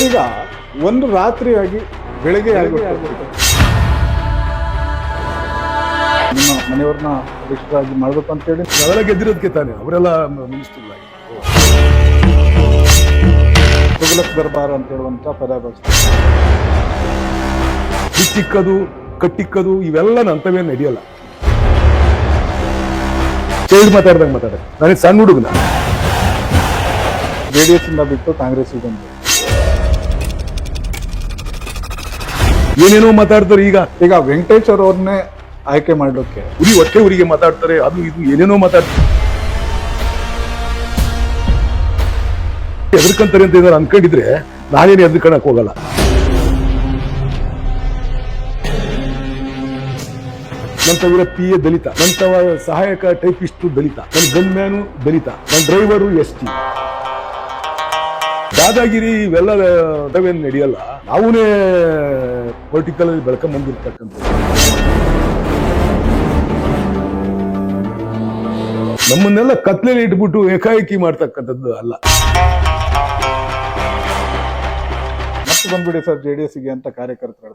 Sir, ಈಗ ಒಂದು ರಾತ್ರಿಯಾಗಿ ಬೆಳಗ್ಗೆ ನಿಮ್ಮ ಮನೆಯವ್ರನ್ನ ಅಧ್ಯಕ್ಷರಾಗಿ ಮಾಡ್ಬೇಕು ಅಂತ ಹೇಳಿ ನಾವೆಲ್ಲ ಗೆದ್ದಿರೋದಕ್ಕೆ ತಾನೆ ಅವರೆಲ್ಲ ಮಿನಿಸ್ಟರ್ ತುಘಲಕ್ ದರ್ಬಾರ್ ಅಂತ ಹೇಳುವಂತ ಪದ ಬಳಸ್ತಾರೆ. ಬಿಚ್ಚಿಕ್ಕದು ಕಟ್ಟಿಕ್ಕದು ಇವೆಲ್ಲ ನಂತವೇನು ನಡೆಯಲ್ಲ. ಚೈಲ್ಡ್ ಮಾತಾಡ್ದಂಗೆ ಮಾತಾಡ ನನಗೆ ಸಣ್ಣ ಹುಡುಗನ JDS ಇಂದ ಬಿಟ್ಟು ಕಾಂಗ್ರೆಸ್ ಬಂದು ಏನೇನೋ ಮಾತಾಡ್ತಾರೆ. ಈಗ ವೆಂಕಟೇಶ್ ಅವ್ರನ್ನೇ ಆಯ್ಕೆ ಮಾಡ್ಲಿಕ್ಕೆ ಹೊಟ್ಟೆ ಊರಿಗೆ ಮಾತಾಡ್ತಾರೆ, ಅದು ಇದು ಏನೇನೋ ಮಾತಾಡ್ತಾರೆ. ಎದ್ರಕಂತಾರೆ ಅಂತ ಏನಾರು ಅನ್ಕೊಂಡಿದ್ರೆ ನಾನೇನು ಎದ್ರಕಣಕ್ ಹೋಗಲ್ಲ. ನಂತರ PA ದಲಿತ, ನಂತರ ಸಹಾಯಕ ಟೈಪಿಸ್ಟು ದಲಿತ, ನನ್ನ ಗನ್ ಮ್ಯಾನು ದಲಿತ, ನನ್ನ ಡ್ರೈವರು ST. ದಾದಾಗಿರಿ ಇವೆಲ್ಲ ಅದೇನು ನಡೆಯಲ್ಲ. ನಾವೂನೇ ಪೊಲಿಟಿಕಲ್ ಬೆಳ್ಕೊಂಡ್ ಬಂದಿರ್ತಕ್ಕಂಥ ನಮ್ಮನ್ನೆಲ್ಲ ಕತ್ಲೆಯಲ್ಲಿ ಇಟ್ಬಿಟ್ಟು ಏಕಾಏಕಿ ಮಾಡ್ತಕ್ಕಂಥದ್ದು ಅಲ್ಲ. ಮತ್ತೆ ಬಂದ್ಬಿಡಿ ಸರ್ JDS ಗೆ ಅಂತ ಕಾರ್ಯಕರ್ತರು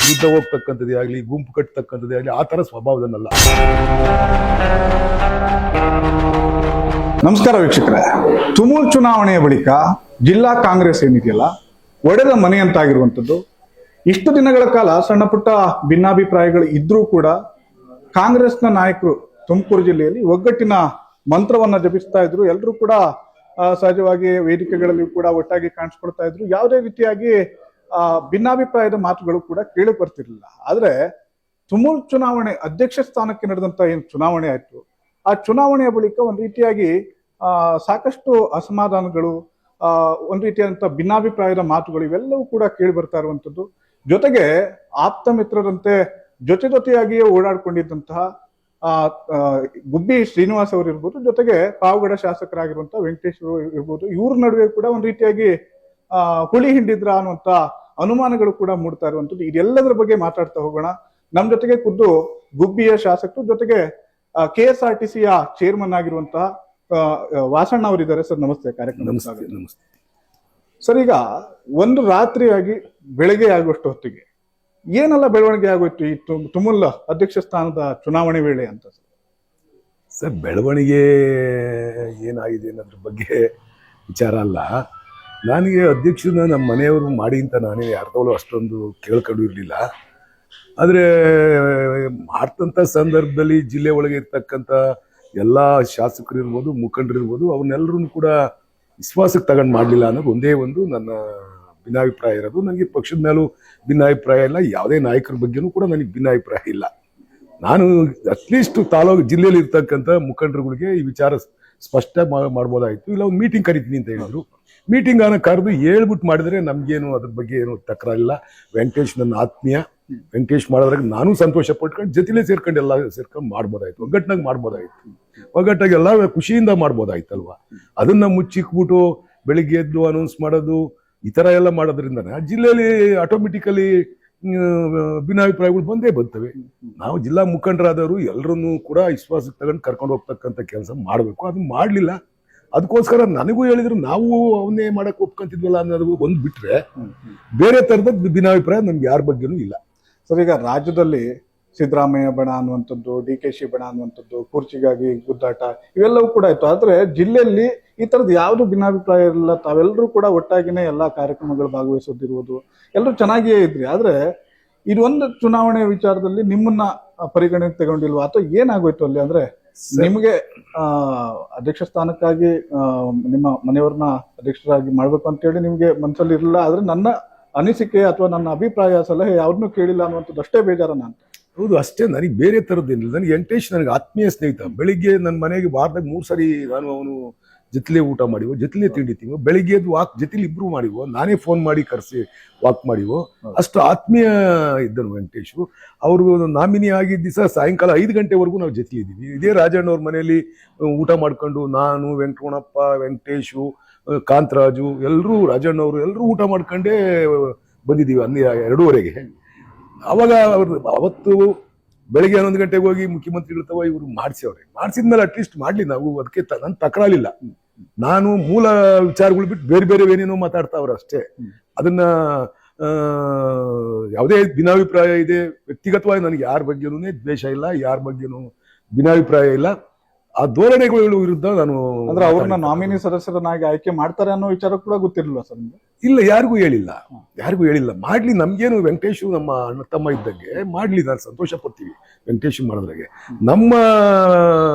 ಯುದ್ಧ ಹೋಗ್ತಕ್ಕಂಥದ್ದೇ ಆಗ್ಲಿ, ಗುಂಪು ಕಟ್ಟತಕ್ಕಂಥದ್ದೇ ಆಗ್ಲಿ, ಆ ತರ ಸ್ವಭಾವದನ್ನಲ್ಲ. ನಮಸ್ಕಾರ ವೀಕ್ಷಕರೇ, ತುಮೂಲ್ ಚುನಾವಣೆಯ ಬಳಿಕ ಜಿಲ್ಲಾ ಕಾಂಗ್ರೆಸ್ ಏನಿದೆಯಲ್ಲ ಒಡೆದ ಮನೆ ಅಂತಾಗಿರುವಂಥದ್ದು. ಇಷ್ಟು ದಿನಗಳ ಕಾಲ ಸಣ್ಣ ಪುಟ್ಟ ಭಿನ್ನಾಭಿಪ್ರಾಯಗಳು ಇದ್ರೂ ಕೂಡ ಕಾಂಗ್ರೆಸ್ನ ನಾಯಕರು ತುಮಕೂರು ಜಿಲ್ಲೆಯಲ್ಲಿ ಒಗ್ಗಟ್ಟಿನ ಮಂತ್ರವನ್ನ ಜಪಿಸ್ತಾ ಇದ್ರು. ಎಲ್ಲರೂ ಕೂಡ ಸಹಜವಾಗಿ ವೇದಿಕೆಗಳಲ್ಲಿ ಕೂಡ ಒಟ್ಟಾಗಿ ಕಾಣಿಸ್ಕೊಳ್ತಾ ಇದ್ರು. ಯಾವುದೇ ರೀತಿಯಾಗಿ ಭಿನ್ನಾಭಿಪ್ರಾಯದ ಮಾತುಗಳು ಕೂಡ ಕೇಳಕ್ ಬರ್ತಿರ್ಲಿಲ್ಲ. ಆದ್ರೆ ತುಮೂಲ್ ಚುನಾವಣೆ ಅಧ್ಯಕ್ಷ ಸ್ಥಾನಕ್ಕೆ ನಡೆದಂತ ಏನು ಚುನಾವಣೆ ಆಯ್ತು, ಆ ಚುನಾವಣೆಯ ಬಳಿಕ ಒಂದು ರೀತಿಯಾಗಿ ಸಾಕಷ್ಟು ಅಸಮಾಧಾನಗಳು, ಒಂದು ರೀತಿಯಾದಂತ ಭಿನ್ನಾಭಿಪ್ರಾಯದ ಮಾತುಗಳು ಇವೆಲ್ಲವೂ ಕೂಡ ಕೇಳಿ ಬರ್ತಾ ಇರುವಂತದ್ದು. ಜೊತೆಗೆ ಆಪ್ತ ಮಿತ್ರರಂತೆ ಜೊತೆಯಾಗಿಯೇ ಓಡಾಡ್ಕೊಂಡಿದ್ದಂತಹ ಗುಬ್ಬಿ ಶ್ರೀನಿವಾಸ್ ಅವರು ಇರ್ಬೋದು, ಜೊತೆಗೆ ಪಾವಗಡ ಶಾಸಕರಾಗಿರುವಂತಹ ವೆಂಕಟೇಶ್ ಇರ್ಬೋದು, ಇವ್ರ ನಡುವೆ ಕೂಡ ಒಂದು ರೀತಿಯಾಗಿ ಹುಳಿ ಹಿಂಡಿದ್ರ ಅನ್ನುವಂತ ಅನುಮಾನಗಳು ಕೂಡ ಮೂಡ್ತಾ ಇರುವಂತದ್ದು. ಇದೆಲ್ಲದರ ಬಗ್ಗೆ ಮಾತಾಡ್ತಾ ಹೋಗೋಣ. ನಮ್ ಜೊತೆಗೆ ಖುದ್ದು ಗುಬ್ಬಿಯ ಶಾಸಕರು, ಜೊತೆಗೆ KSRTCಯ ಚೇರ್ಮನ್ ಆಗಿರುವಂತಹ ವಾಸಣ್ಣ ಅವರಿದ್ದಾರೆ. ಸರ್ ನಮಸ್ತೆ, ಕಾರ್ಯಕ್ರಮ ನಮಸ್ತೆ. ಸರ್, ಈಗ ಒಂದು ರಾತ್ರಿಯಾಗಿ ಬೆಳಗ್ಗೆ ಆಗುವಷ್ಟು ಹೊತ್ತಿಗೆ ಏನೆಲ್ಲ ಬೆಳವಣಿಗೆ ಆಗೋಯ್ತು ಈ ತುಮೂಲ್ ಅಧ್ಯಕ್ಷ ಸ್ಥಾನದ ಚುನಾವಣೆ ವೇಳೆ ಅಂತ? ಸರ್, ಬೆಳವಣಿಗೆ ಏನಾಗಿದೆ ಅನ್ನೋದ್ರ ಬಗ್ಗೆ ವಿಚಾರ ಅಲ್ಲ. ನನಗೆ ಅಧ್ಯಕ್ಷನ ನಮ್ಮ ಮನೆಯವರು ಮಾಡಿ ಅಂತ ನಾನೇ ಯಾರ್ದವಳು ಅಷ್ಟೊಂದು ಕೇಳ್ಕೊಂಡು ಇರಲಿಲ್ಲ. ಆದರೆ ಮಾಡ್ತಂಥ ಸಂದರ್ಭದಲ್ಲಿ ಜಿಲ್ಲೆ ಒಳಗೆ ಇರ್ತಕ್ಕಂಥ ಎಲ್ಲ ಶಾಸಕರು ಇರ್ಬೋದು, ಮುಖಂಡರು ಇರ್ಬೋದು, ಅವನ್ನೆಲ್ಲರೂ ಕೂಡ ವಿಶ್ವಾಸಕ್ಕೆ ತಗೊಂಡು ಮಾಡಲಿಲ್ಲ ಅನ್ನೋದು ಒಂದೇ ಒಂದು ನನ್ನ ಭಿನ್ನಾಭಿಪ್ರಾಯ ಇರೋದು. ನನಗೆ ಪಕ್ಷದ ಮೇಲೂ ಭಿನ್ನಾಭಿಪ್ರಾಯ ಇಲ್ಲ, ಯಾವುದೇ ನಾಯಕರ ಬಗ್ಗೆನೂ ಕೂಡ ನನಗೆ ಭಿನ್ನಾಭಿಪ್ರಾಯ ಇಲ್ಲ. ನಾನು ಅಟ್ಲೀಸ್ಟ್ ತಾಲೂಕು ಜಿಲ್ಲೆಯಲ್ಲಿ ಇರ್ತಕ್ಕಂಥ ಮುಖಂಡರುಗಳಿಗೆ ಈ ವಿಚಾರ ಸ್ಪಷ್ಟ ಮಾಡ್ಬೋದಾಯಿತು. ಇಲ್ಲ ಒಂದು ಮೀಟಿಂಗ್ ಕರಿತೀನಿ ಅಂತ ಹೇಳಿದ್ರು. ಮೀಟಿಂಗ್ ಅನ್ನ ಕರೆದು ಹೇಳ್ಬಿಟ್ಟು ಮಾಡಿದ್ರೆ ನಮ್ಗೇನು ಅದ್ರ ಬಗ್ಗೆ ಏನು ತಕರಾರಿಲ್ಲ. ವೆಂಕಟೇಶ್ ನನ್ನ ಆತ್ಮೀಯ, ವೆಂಕಟೇಶ್ ಮಾಡೋದ್ರಾಗ ನಾನು ಸಂತೋಷ ಪಟ್ಕೊಂಡು ಜೊತೆಲೇ ಸೇರ್ಕೊಂಡು ಎಲ್ಲ ಸೇರ್ಕೊಂಡು ಮಾಡ್ಬೋದಾಯ್ತು, ಒಗ್ಗಟ್ಟಿನಾಗ ಮಾಡ್ಬೋದಾಯ್ತು, ಒಗ್ಗಟ್ಟಾಗಿ ಎಲ್ಲ ಖುಷಿಯಿಂದ ಮಾಡ್ಬೋದಾಯ್ತಲ್ವಾ. ಅದನ್ನ ಮುಚ್ಚಿಕ್ಬಿಟ್ಟು ಬೆಳಿಗ್ಗೆ ಎದ್ದು ಅನೌನ್ಸ್ ಮಾಡೋದು ಈ ತರ ಎಲ್ಲ ಮಾಡೋದ್ರಿಂದ ಜಿಲ್ಲೆಯಲ್ಲಿ ಆಟೋಮೆಟಿಕಲಿ ಭಿನ್ನಾಭಿಪ್ರಾಯಗಳು ಬಂದೇ ಬರ್ತವೆ. ನಾವು ಜಿಲ್ಲಾ ಮುಖಂಡರಾದವರು ಎಲ್ಲರನ್ನೂ ಕೂಡ ವಿಶ್ವಾಸಕ್ಕೆ ತಗೊಂಡು ಕರ್ಕೊಂಡು ಹೋಗ್ತಕ್ಕಂಥ ಕೆಲಸ ಮಾಡಬೇಕು. ಅದನ್ನ ಮಾಡಲಿಲ್ಲ. ಅದಕ್ಕೋಸ್ಕರ ನನಗೂ ಹೇಳಿದ್ರು ನಾವು ಅವನ್ನೇ ಮಾಡಕ್ ಒಪ್ಕೊಂತಿದ್ವಲ್ಲ ಅನ್ನೋದು ಒಂದು ಬಿಟ್ರೆ ಬೇರೆ ತರದ ಭಿನ್ನಾಭಿಪ್ರಾಯ ನಮ್ಗೆ ಯಾರ ಬಗ್ಗೆನೂ ಇಲ್ಲ. ಸರ್, ಈಗ ರಾಜ್ಯದಲ್ಲಿ ಸಿದ್ದರಾಮಯ್ಯ ಬಣ ಅನ್ನುವಂಥದ್ದು, DKಶಿ ಬಣ ಅನ್ನುವಂಥದ್ದು, ಕುರ್ಚಿಗಾಗಿ ಗುದ್ದಾಟ ಇವೆಲ್ಲವೂ ಕೂಡ ಆಯ್ತು. ಆದ್ರೆ ಜಿಲ್ಲೆಯಲ್ಲಿ ಈ ತರದ್ ಯಾವ್ದು ಭಿನ್ನಾಭಿಪ್ರಾಯ ಇರಲಿಲ್ಲ. ತಾವೆಲ್ಲರೂ ಕೂಡ ಒಟ್ಟಾಗಿನೇ ಎಲ್ಲಾ ಕಾರ್ಯಕ್ರಮಗಳು ಭಾಗವಹಿಸೋದಿರ್ಬೋದು, ಎಲ್ಲರೂ ಚೆನ್ನಾಗಿಯೇ ಇದ್ರಿ. ಆದ್ರೆ ಇದೊಂದು ಚುನಾವಣೆ ವಿಚಾರದಲ್ಲಿ ನಿಮ್ಮನ್ನ ಪರಿಗಣನೆ ತಗೊಂಡಿಲ್ವಾ ಅಥವಾ ಏನಾಗೋಯ್ತು ಅಲ್ಲಿ? ಅಂದ್ರೆ ನಿಮ್ಗೆ ಅಧ್ಯಕ್ಷ ಸ್ಥಾನಕ್ಕಾಗಿ ನಿಮ್ಮ ಮನೆಯವ್ರನ್ನ ಅಧ್ಯಕ್ಷರಾಗಿ ಮಾಡ್ಬೇಕು ಅಂತ ಹೇಳಿ ನಿಮ್ಗೆ ಮನಸ್ಸಲ್ಲಿ ಇರಲಿಲ್ಲ. ಆದ್ರೆ ನನ್ನ ಅನಿಸಿಕೆ ಅಥವಾ ನನ್ನ ಅಭಿಪ್ರಾಯ, ಸಲಹೆ ಯಾವ್ದನ್ನೂ ಕೇಳಿಲ್ಲ ಅನ್ನುವಂಥದ್ದು ಅಷ್ಟೇ ಬೇಜಾರ. ನಾನು ಹೌದು ಅಷ್ಟೇ, ನನಗೆ ಬೇರೆ ಥರದ್ದೇನಿಲ್ಲ. ನನಗೆ ವೆಂಕಟೇಶ್ ನನಗೆ ಆತ್ಮೀಯ ಸ್ನೇಹಿತ. ಬೆಳಿಗ್ಗೆ ನನ್ನ ಮನೆಗೆ ವಾರದಾಗ 3 ಸರಿ ನಾನು ಅವನು ಜೊತೆಲೇ ಊಟ ಮಾಡಿವೋ, ಜೊತೆಲೇ ತಿಂಡಿ ತಿಂಗೋ, ಬೆಳಿಗ್ಗೆ ಎದ್ದು ವಾಕ್ ಜೊತೆಲಿ ಇಬ್ರು ಮಾಡಿವೋ, ನಾನೇ ಫೋನ್ ಮಾಡಿ ಕರೆಸಿ ವಾಕ್ ಮಾಡಿವೋ, ಅಷ್ಟು ಆತ್ಮೀಯ ಇದ್ದನು ವೆಂಕಟೇಶು. ಅವರು ನಾಮಿನಿ ಆಗಿದ್ದ ದಿವಸ ಸಾಯಂಕಾಲ 5 ಗಂಟೆವರೆಗೂ ನಾವು ಜೊತೆ ಇದ್ದೀವಿ. ಇದೇ ರಾಜಣ್ಣವ್ರ ಮನೆಯಲ್ಲಿ ಊಟ ಮಾಡ್ಕೊಂಡು ನಾನು, ವೆಂಕಟರಮಣಪ್ಪ, ವೆಂಕಟೇಶು, ಕಾಂತರಾಜು ಎಲ್ಲರೂ, ರಾಜಣ್ಣವರು ಎಲ್ಲರೂ ಊಟ ಮಾಡ್ಕೊಂಡೇ ಬಂದಿದ್ದೀವಿ 2:30ಗೆ. ಅವಾಗ ಅವ್ರು ಅವತ್ತು ಬೆಳಗ್ಗೆ 11 ಗಂಟೆಗೆ ಹೋಗಿ ಮುಖ್ಯಮಂತ್ರಿಗಳು ಇವರು ಮಾಡಿಸಿದವ್ರೆ. ಮಾಡಿಸಿದ್ಮೇಲೆ ಅಟ್ಲೀಸ್ಟ್ ಮಾಡ್ಲಿ, ನಾವು ಅದಕ್ಕೆ ನನ್ನ ತಕರಾಲಿಲ್ಲ. ನಾನು ಮೂಲ ವಿಚಾರಗಳು ಬಿಟ್ಟು ಬೇರೆ ಬೇರೆ ಏನೇನೋ ಮಾತಾಡ್ತಾವ್ರ ಅಷ್ಟೇ. ಅದನ್ನ ಯಾವುದೇ ಭಿನ್ನಾಭಿಪ್ರಾಯ ಇದೆ, ವ್ಯಕ್ತಿಗತವಾಗಿ ನನಗೆ ಯಾರ ಬಗ್ಗೆನೂ ದ್ವೇಷ ಇಲ್ಲ, ಯಾರ ಬಗ್ಗೆನೂ ಭಿನ್ನಾಭಿಪ್ರಾಯ ಇಲ್ಲ. ಆ ಧೋರಣೆಗಳ ವಿರುದ್ಧ ನಾನು ಅಂದ್ರೆ ಅವ್ರನ್ನ ನಾಮಿನಿ ಸದಸ್ಯರನ್ನಾಗಿ ಆಯ್ಕೆ ಮಾಡ್ತಾರೆ ಅನ್ನೋ ವಿಚಾರ ಕೂಡ ಗೊತ್ತಿರಲಿಲ್ಲ ಸರ್ ನಿಮ್ಗೆ? ಇಲ್ಲ, ಯಾರಿಗೂ ಹೇಳಿಲ್ಲ. ಮಾಡ್ಲಿ, ನಮ್ಗೇನು ವೆಂಕಟೇಶ್ ನಮ್ಮ ಅಣ್ಣ ತಮ್ಮ ಇದ್ದಂಗೆ ಮಾಡ್ಲಿ, ನಾನು ಸಂತೋಷ ಪಡ್ತೀವಿ ವೆಂಕಟೇಶ್ ಮಾಡೋದ್ರಾಗೆ. ನಮ್ಮ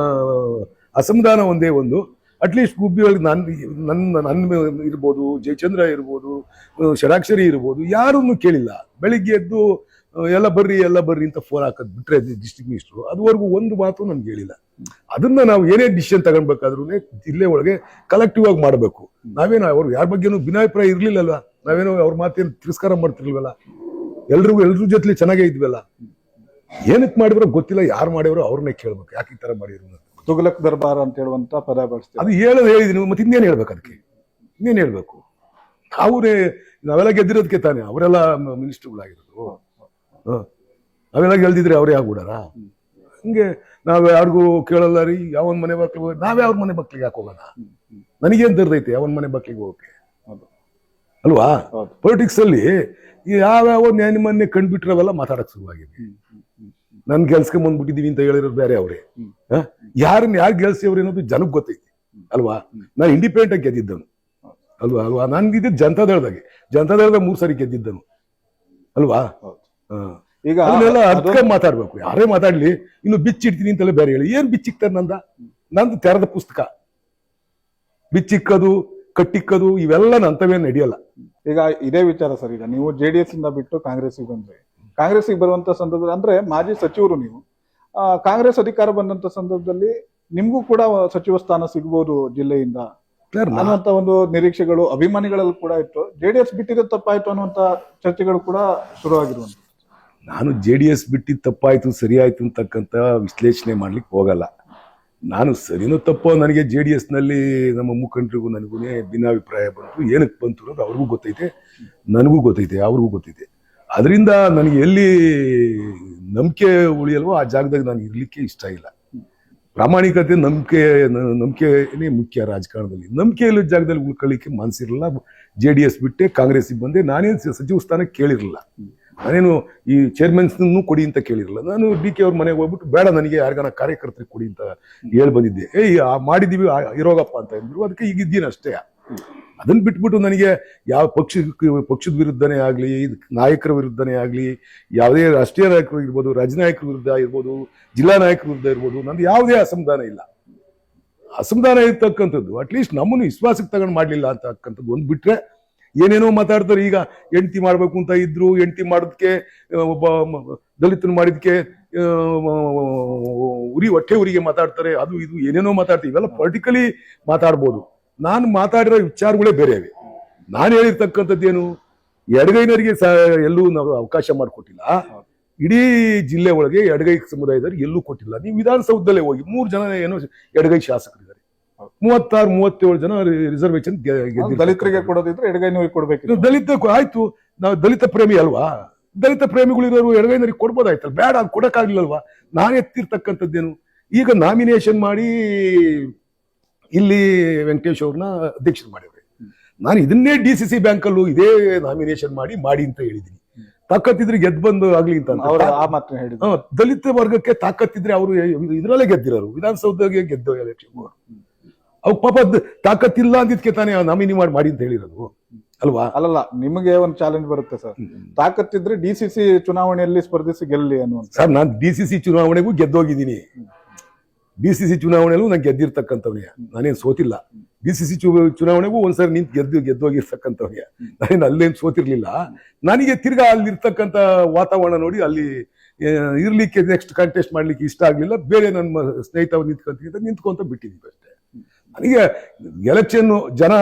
ಅಸಮಾಧಾನ ಒಂದೇ ಒಂದು, ಅಟ್ಲೀಸ್ಟ್ ಗುಬ್ಬಿ ಒಳಗೆ ನನ್ನ ಇರ್ಬೋದು, ಜಯಚಂದ್ರ ಇರ್ಬೋದು, ಷಡಾಕ್ಷರಿ ಇರ್ಬೋದು, ಯಾರನ್ನು ಕೇಳಿಲ್ಲ. ಬೆಳಿಗ್ಗೆ ಎದ್ದು ಎಲ್ಲ ಬರ್ರಿ ಅಂತ ಫೋನ್ ಹಾಕೋದು ಬಿಟ್ರೆ ಡಿಸ್ಟ್ರಿಕ್ಟ್ ಮಿನಿಸ್ಟ್ರು, ಅದುವರೆಗೂ ಒಂದು ಮಾತು ನನ್ಗೆ ಹೇಳಿಲ್ಲ. ಅದನ್ನ ನಾವು ಏನೇ ಡಿಸಿಷನ್ ತಗೊಳ್ಬೇಕಾದ್ರೂ ಜಿಲ್ಲೆ ಒಳಗೆ ಕಲೆಕ್ಟಿವ್ ಆಗಿ ಮಾಡಬೇಕು. ನಾವೇನು ಅವ್ರು ಯಾರ ಬಗ್ಗೆನೂ ಭಿನ್ನಾಭಿಪ್ರಾಯ ಇರ್ಲಿಲ್ಲಲ್ವಾ, ನಾವೇನೋ ಅವ್ರ ಮಾತೇನು ತಿರಸ್ಕಾರ ಮಾಡ್ತಿರ್ಲಿಲ್ವಲ್ಲ, ಎಲ್ರ ಜೊತೆ ಚೆನ್ನಾಗೇ ಇದ್ವಲ್ಲ. ಏನಕ್ಕೆ ಮಾಡಿದ್ರು ಗೊತ್ತಿಲ್ಲ, ಯಾರು ಮಾಡಿದ್ರು ಅವ್ರನ್ನೇ ಕೇಳ್ಬೇಕು, ಯಾಕೆ ಈ ತರ ಮಾಡಿದ್ರು. ತುಘಲಕ್ ದರ್ಬಾರ್ ಅಂತ ಹೇಳುವಂತ ಪದ ಬಳಸ್ತೀವಿ. ಅದು ಹೇಳಿದೀನಿ, ಮತ್ತೆ ಇನ್ನೇನು ಹೇಳ್ಬೇಕು, ಅದಕ್ಕೆ ಇನ್ನೇನು ಹೇಳ್ಬೇಕು? ನಾವೆಲ್ಲ ಗೆದ್ದಿರೋದಕ್ಕೆ ತಾನೆ ಅವರೆಲ್ಲ ಮಿನಿಸ್ಟರ್ಗಳಾಗಿರೋದು. ನಾವೆಲ್ಲ ಗೆಲ್ದಿದ್ರೆ ಅವರೇ ಆಗ್ಬಿಡಾರ? ಹಂಗೆ ನಾವ್ ಯಾರಿಗೂ ಕೇಳಲ್ಲ ರೀ. ಯಾವನ್ ಮನೆ ಮಕ್ಳಿಗೆ ನಾವೇ ಅವ್ರ ಮನೆ ಮಕ್ಳಿಗೆ ಯಾಕೆ ಹೋಗೋಣ? ನನಗೇನ್ ತರ್ದೈತೆ ಅವನ್ ಮನೆ ಮಕ್ಳಿಗೆ ಹೋಗಕ್ಕೆ, ಅಲ್ವಾ? ಪೊಲಿಟಿಕ್ಸ್ ಅಲ್ಲಿ ಯಾವ್ಯಾವ ಮೊನ್ನೆ ಕಂಡ್ಬಿಟ್ರವೆಲ್ಲ ಮಾತಾಡಕ್ ಶುರುವಾಗಿದೆ. ನನ್ ಗೆಲ್ಸ್ಕೊಂಬಂದ್ಬಿಟ್ಟಿದೀವಿ ಅಂತ ಹೇಳಿರೋರು ಬೇರೆ ಅವ್ರೆ. ಯಾರನ್ನ ಯಾರು ಗೆಲ್ಸಿವ್ರಿ ಅನ್ನೋದು ಜನಕ್ಕೆ ಗೊತ್ತೈತಿ, ಅಲ್ವಾ? ನಾನು ಇಂಡಿಪೆಂಡೆಂಟ್ ಆಗಿ ಗೆದ್ದಿದ್ದನು, ಅಲ್ವಾ? ನನ್ ಇದ್ದಿದ್ದು ಜನತಾದಳದಾಗೆ 3 ಸರಿ ಗೆದ್ದಿದ್ದನು, ಅಲ್ವಾ? ಈಗ ಅದನ್ನೆಲ್ಲ ಅದಕ್ಕೆ ಮಾತಾಡ್ಬೇಕು. ಯಾರೇ ಮಾತಾಡ್ಲಿ, ಇನ್ನು ಬಿಚ್ಚಿಡ್ತೀನಿ ಅಂತೆಲ್ಲ ಬೇರೆ ಹೇಳಿ. ಏನ್ ಬಿಚ್ಚಿಕ್ತಾರೆ? ನಂದು ತೆರೆದ ಪುಸ್ತಕ. ಬಿಚ್ಚಿಕ್ಕದು, ಕಟ್ಟಿಕ್ಕದು ಇವೆಲ್ಲ ನಂತವೇನು ನಡೆಯಲ್ಲ. ಈಗ ಇದೇ ವಿಚಾರ ಸರ್, ಈಗ ನೀವು JDS ಇಂದ ಬಿಟ್ಟು ಕಾಂಗ್ರೆಸ್ಗೆ ಬಂದ್ರೆ, ಕಾಂಗ್ರೆಸ್ಗೆ ಬರುವಂತ ಸಂದರ್ಭದಲ್ಲಿ ಅಂದ್ರೆ ಮಾಜಿ ಸಚಿವರು ನೀವು, ಕಾಂಗ್ರೆಸ್ ಅಧಿಕಾರ ಬಂದಂತ ಸಂದರ್ಭದಲ್ಲಿ ನಿಮ್ಗೂ ಕೂಡ ಸಚಿವ ಸ್ಥಾನ ಸಿಗ್ಬೋದು ಜಿಲ್ಲೆಯಿಂದ ಅನ್ನುವಂತ ಒಂದು ನಿರೀಕ್ಷೆಗಳು ಅಭಿಮಾನಿಗಳಲ್ಲಿ ಕೂಡ ಇತ್ತು. JDS ಬಿಟ್ಟಿರೋ ತಪ್ಪಾಯ್ತು ಅನ್ನುವಂತ ಚರ್ಚೆಗಳು ಕೂಡ ಶುರುವಾಗಿರುವಂತ. ನಾನು JDS ಬಿಟ್ಟಿದ್ದು ತಪ್ಪಾಯ್ತು ಸರಿಯಾಯ್ತು ಅಂತಕ್ಕಂಥ ವಿಶ್ಲೇಷಣೆ ಮಾಡ್ಲಿಕ್ಕೆ ಹೋಗಲ್ಲ. ನಾನು ಸರಿನೋ ತಪ್ಪೋ, ನನಗೆ JDS ನಲ್ಲಿ ನಮ್ಮ ಮುಖಂಡರಿಗೂ ನನಗೂ ಭಿನ್ನಾಭಿಪ್ರಾಯ ಬಂತು. ಏನಕ್ಕೆ ಬಂತು ಅನ್ನೋದು ಅವ್ರಿಗೂ ಗೊತ್ತೈತೆ, ನನಗೂ ಗೊತ್ತೈತೆ, ಅವ್ರಿಗೂ ಗೊತ್ತೈತೆ. ಅದರಿಂದ ನನಗೆ ಎಲ್ಲಿ ನಂಬಿಕೆ ಉಳಿಯಲ್ವೋ ಆ ಜಾಗದಾಗ ನಾನು ಇರ್ಲಿಕ್ಕೆ ಇಷ್ಟ ಇಲ್ಲ. ಪ್ರಾಮಾಣಿಕತೆ, ನಂಬಿಕೆನೇ ಮುಖ್ಯ ರಾಜಕಾರಣದಲ್ಲಿ. ನಂಬಿಕೆ ಇಲ್ಲದ ಜಾಗದಲ್ಲಿ ಉಳ್ಕೊಳ್ಳಿಕ್ಕೆ ಮನಸ್ಸಿರಲಿಲ್ಲ. JDS ಬಿಟ್ಟೆ ಕಾಂಗ್ರೆಸ್ಗೆ ಬಂದೆ. ನಾನೇನು ಸಚಿವ ಸ್ಥಾನ ಕೇಳಿರಲಿಲ್ಲ, ನಾನೇನು ಈ ಚೇರ್ಮನ್ಸ್ನೂ ಕೊಡಿ ಅಂತ ಕೇಳಿರಲಿಲ್ಲ. ನಾನು DK ಅವ್ರ ಮನೆಗೆ ಹೋಗ್ಬಿಟ್ಟು ಬೇಡ, ನನಗೆ ಯಾರಿಗಾನ ಕಾರ್ಯಕರ್ತರಿಗೆ ಕೊಡಿ ಅಂತ ಹೇಳಿ ಬಂದಿದ್ದೆ. ಮಾಡಿದೀವಿ ಇರೋಗಪ್ಪ ಅಂತ ಅಂದ್ರು, ಅದಕ್ಕೆ ಈಗಿದ್ದೀನಿ ಅಷ್ಟೇ. ಅದನ್ನ ಬಿಟ್ಬಿಟ್ಟು ನನಗೆ ಯಾವ ಪಕ್ಷದ ವಿರುದ್ಧನೇ ಆಗ್ಲಿ, ನಾಯಕರ ವಿರುದ್ಧನೇ ಆಗ್ಲಿ, ಯಾವುದೇ ರಾಷ್ಟ್ರೀಯ ನಾಯಕರು ಇರ್ಬೋದು, ರಾಜ್ಯ ನಾಯಕರ ವಿರುದ್ಧ ಇರ್ಬೋದು, ಜಿಲ್ಲಾ ನಾಯಕರ ವಿರುದ್ಧ ಇರ್ಬೋದು, ನಂದು ಯಾವುದೇ ಅಸಮಾಧಾನ ಇಲ್ಲ. ಅಸಮಾಧಾನ ಇರ್ತಕ್ಕಂಥದ್ದು ಅಟ್ಲೀಸ್ಟ್ ನಮ್ಮನ್ನು ವಿಶ್ವಾಸಕ್ಕೆ ತಗೊಂಡು ಮಾಡ್ಲಿಲ್ಲ ಅಂತಕ್ಕಂಥದ್ದು ಒಂದು ಬಿಟ್ರೆ ಏನೇನೋ ಮಾತಾಡ್ತಾರೆ. ಈಗ ಹೆಂಡತಿ ಮಾಡ್ಬೇಕು ಅಂತ ಇದ್ರು, ಹೆಂಡತಿ ಮಾಡೋದಕ್ಕೆ ಒಬ್ಬ ದಲಿತನ ಮಾಡಿದ್ಕೆ ಹೊಟ್ಟೆ ಉರಿಗೆ ಮಾತಾಡ್ತಾರೆ, ಅದು ಇದು ಏನೇನೋ ಮಾತಾಡ್ತಾರೆ. ಇವೆಲ್ಲ ಪೊಲಿಟಿಕಲಿ ಮಾತಾಡ್ಬೋದು. ನಾನು ಮಾತಾಡಿರೋ ವಿಚಾರಗಳೇ ಬೇರೆ ಇವೆ. ನಾನು ಹೇಳಿರ್ತಕ್ಕಂಥದ್ದೇನು, ಎಡಗೈನರಿಗೆ ಎಲ್ಲೂ ನಾವು ಅವಕಾಶ ಮಾಡಿಕೊಟ್ಟಿಲ್ಲ. ಇಡೀ ಜಿಲ್ಲೆ ಒಳಗೆ ಎಡಗೈ ಸಮುದಾಯದವ್ರಿಗೆ ಎಲ್ಲೂ ಕೊಟ್ಟಿಲ್ಲ. ನೀವು ವಿಧಾನಸೌಧದಲ್ಲೇ ಹೋಗಿ 3 ಜನ ಏನೋ ಎಡಗೈ ಶಾಸಕರಿದ್ದಾರೆ, 36-37 ಜನ ರಿಸರ್ವೇಶನ್ ದಲಿತರಿಗೆ ಕೊಡೋದಿದ್ರೆ ಎಡಗೈನವರಿಗೆ ಕೊಡ್ಬೇಕು. ದಲಿತ ಆಯ್ತು, ನಾವು ದಲಿತ ಪ್ರೇಮಿ ಅಲ್ವಾ? ದಲಿತ ಪ್ರೇಮಿಗಳಿರೋರು ಎಡಗೈನರಿಗೆ ಕೊಡ್ಬೋದಾಯ್ತಲ್ಲ, ಬೇಡ ಅದು ಕೊಡಕ್ಕಾಗ್ಲಿಲ್ವಾ? ನಾನು ಎತ್ತಿರ್ತಕ್ಕಂಥದ್ದೇನು, ಈಗ ನಾಮಿನೇಷನ್ ಮಾಡಿ ಇಲ್ಲಿ ವೆಂಕಟೇಶ್ ಅವ್ರನ್ನ ಅಧ್ಯಕ್ಷರು ಮಾಡಿವ್ರೆ. ನಾನು ಇದನ್ನೇ DCC ಬ್ಯಾಂಕಲ್ಲೂ ಇದೇ ನಾಮಿನೇಷನ್ ಮಾಡಿ ಅಂತ ಹೇಳಿದ್ದೀನಿ. ತಾಕತ್ತಿದ್ರೆ ಗೆದ್ದು ಬಂದು ಆಗ್ಲಿ ಅಂತ. ದಲಿತ ವರ್ಗಕ್ಕೆ ತಾಕತ್ತಿದ್ರೆ ಅವರು ಇದ್ರಲ್ಲೇ ಗೆದ್ದಿರೋರು, ವಿಧಾನಸೌಧಗೆ ಗೆದ್ದ ಎಲೆಕ್ಷನ್. ಅವ್ರು ಪಾಪ ತಾಕತ್ತಿಲ್ಲ ಅಂದಿದ್ಕೆ ತಾನೇ ನಾಮಿನಿ ಮಾಡಿ ಅಂತ ಹೇಳಿರೋದು, ಅಲ್ವಾ? ಅಲ್ಲಲ್ಲ, ನಿಮಗೆ ಒಂದು ಚಾಲೆಂಜ್ ಬರುತ್ತೆ ಸರ್, ತಾಕತ್ತಿದ್ರೆ DCC ಚುನಾವಣೆಯಲ್ಲಿ ಸ್ಪರ್ಧಿಸಿ ಗೆಲ್ಲಿ ಅನ್ನುವಂತ. ಸರ್, ನಾನು DCC ಚುನಾವಣೆಗೂ ಗೆದ್ದೋಗಿದ್ದೀನಿ. DCC ಚುನಾವಣೆಗೂ ನಾನು ಗೆದ್ದಿರ್ತಕ್ಕಂಥವ್ನೇ, ನಾನೇನು ಸೋತಿಲ್ಲ. DCC ಚುನಾವಣೆಗೂ ಒಂದ್ಸರಿ ನಿಂತು ಗೆದ್ದೋಗಿರ್ತಕ್ಕಂಥವ್ನೇ, ನಾನೇನು ಅಲ್ಲೇನು ಸೋತಿರ್ಲಿಲ್ಲ. ನನಗೆ ತಿರ್ಗಾ ಅಲ್ಲಿರ್ತಕ್ಕಂಥ ವಾತಾವರಣ ನೋಡಿ ಅಲ್ಲಿ ಇರ್ಲಿಕ್ಕೆ, ನೆಕ್ಸ್ಟ್ ಕಾಂಟೆಸ್ಟ್ ಮಾಡ್ಲಿಕ್ಕೆ ಇಷ್ಟ ಆಗ್ಲಿಲ್ಲ. ಬೇರೆ ನನ್ನ ಸ್ನೇಹಿತ ನಿಂತ್ಕೊಂತ ಬಿಟ್ಟಿದ್ದೀವಿ ಅಷ್ಟೇ. ನನಗೆ ಎಲೆಕ್ಷನ್ ಜನ,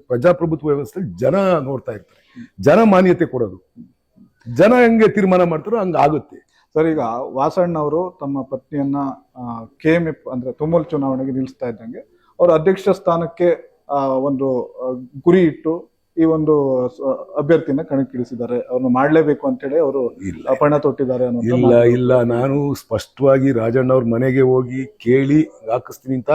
ಪ್ರಜಾಪ್ರಭುತ್ವ ವ್ಯವಸ್ಥೆಯಲ್ಲಿ ಜನ ನೋಡ್ತಾ ಇರ್ತಾರೆ, ಜನ ಮಾನ್ಯತೆ ಕೊಡೋದು, ಜನ ಹೆಂಗೆ ತೀರ್ಮಾನ ಮಾಡ್ತಾರೋ ಹಂಗ ಆಗುತ್ತೆ. ಸರ್, ಈಗ ವಾಸಣ್ಣ ಅವರು ತಮ್ಮ ಪತ್ನಿಯನ್ನ KMF ಅಂದ್ರೆ ತುಮೂಲ್ ಚುನಾವಣೆಗೆ ನಿಲ್ಲಿಸ್ತಾ ಇದ್ದಂಗೆ ಅವರು ಅಧ್ಯಕ್ಷ ಸ್ಥಾನಕ್ಕೆ ಒಂದು ಗುರಿ ಇಟ್ಟು ಈ ಒಂದು ಅಭ್ಯರ್ಥಿನ ಕಣಕ್ಕಿಳಿಸಿದ್ದಾರೆ. ಅವ್ರನ್ನ ಮಾಡ್ಲೇಬೇಕು ಅಂತೇಳಿ ಅವರು ಪಣ ತೊಟ್ಟಿದ್ದಾರೆ ಅನ್ನೋ. ಇಲ್ಲ, ನಾನು ಸ್ಪಷ್ಟವಾಗಿ ರಾಜಣ್ಣ ಅವ್ರ ಮನೆಗೆ ಹೋಗಿ ಕೇಳಿ ಹಾಕಿಸ್ತೀನಿ ಅಂತ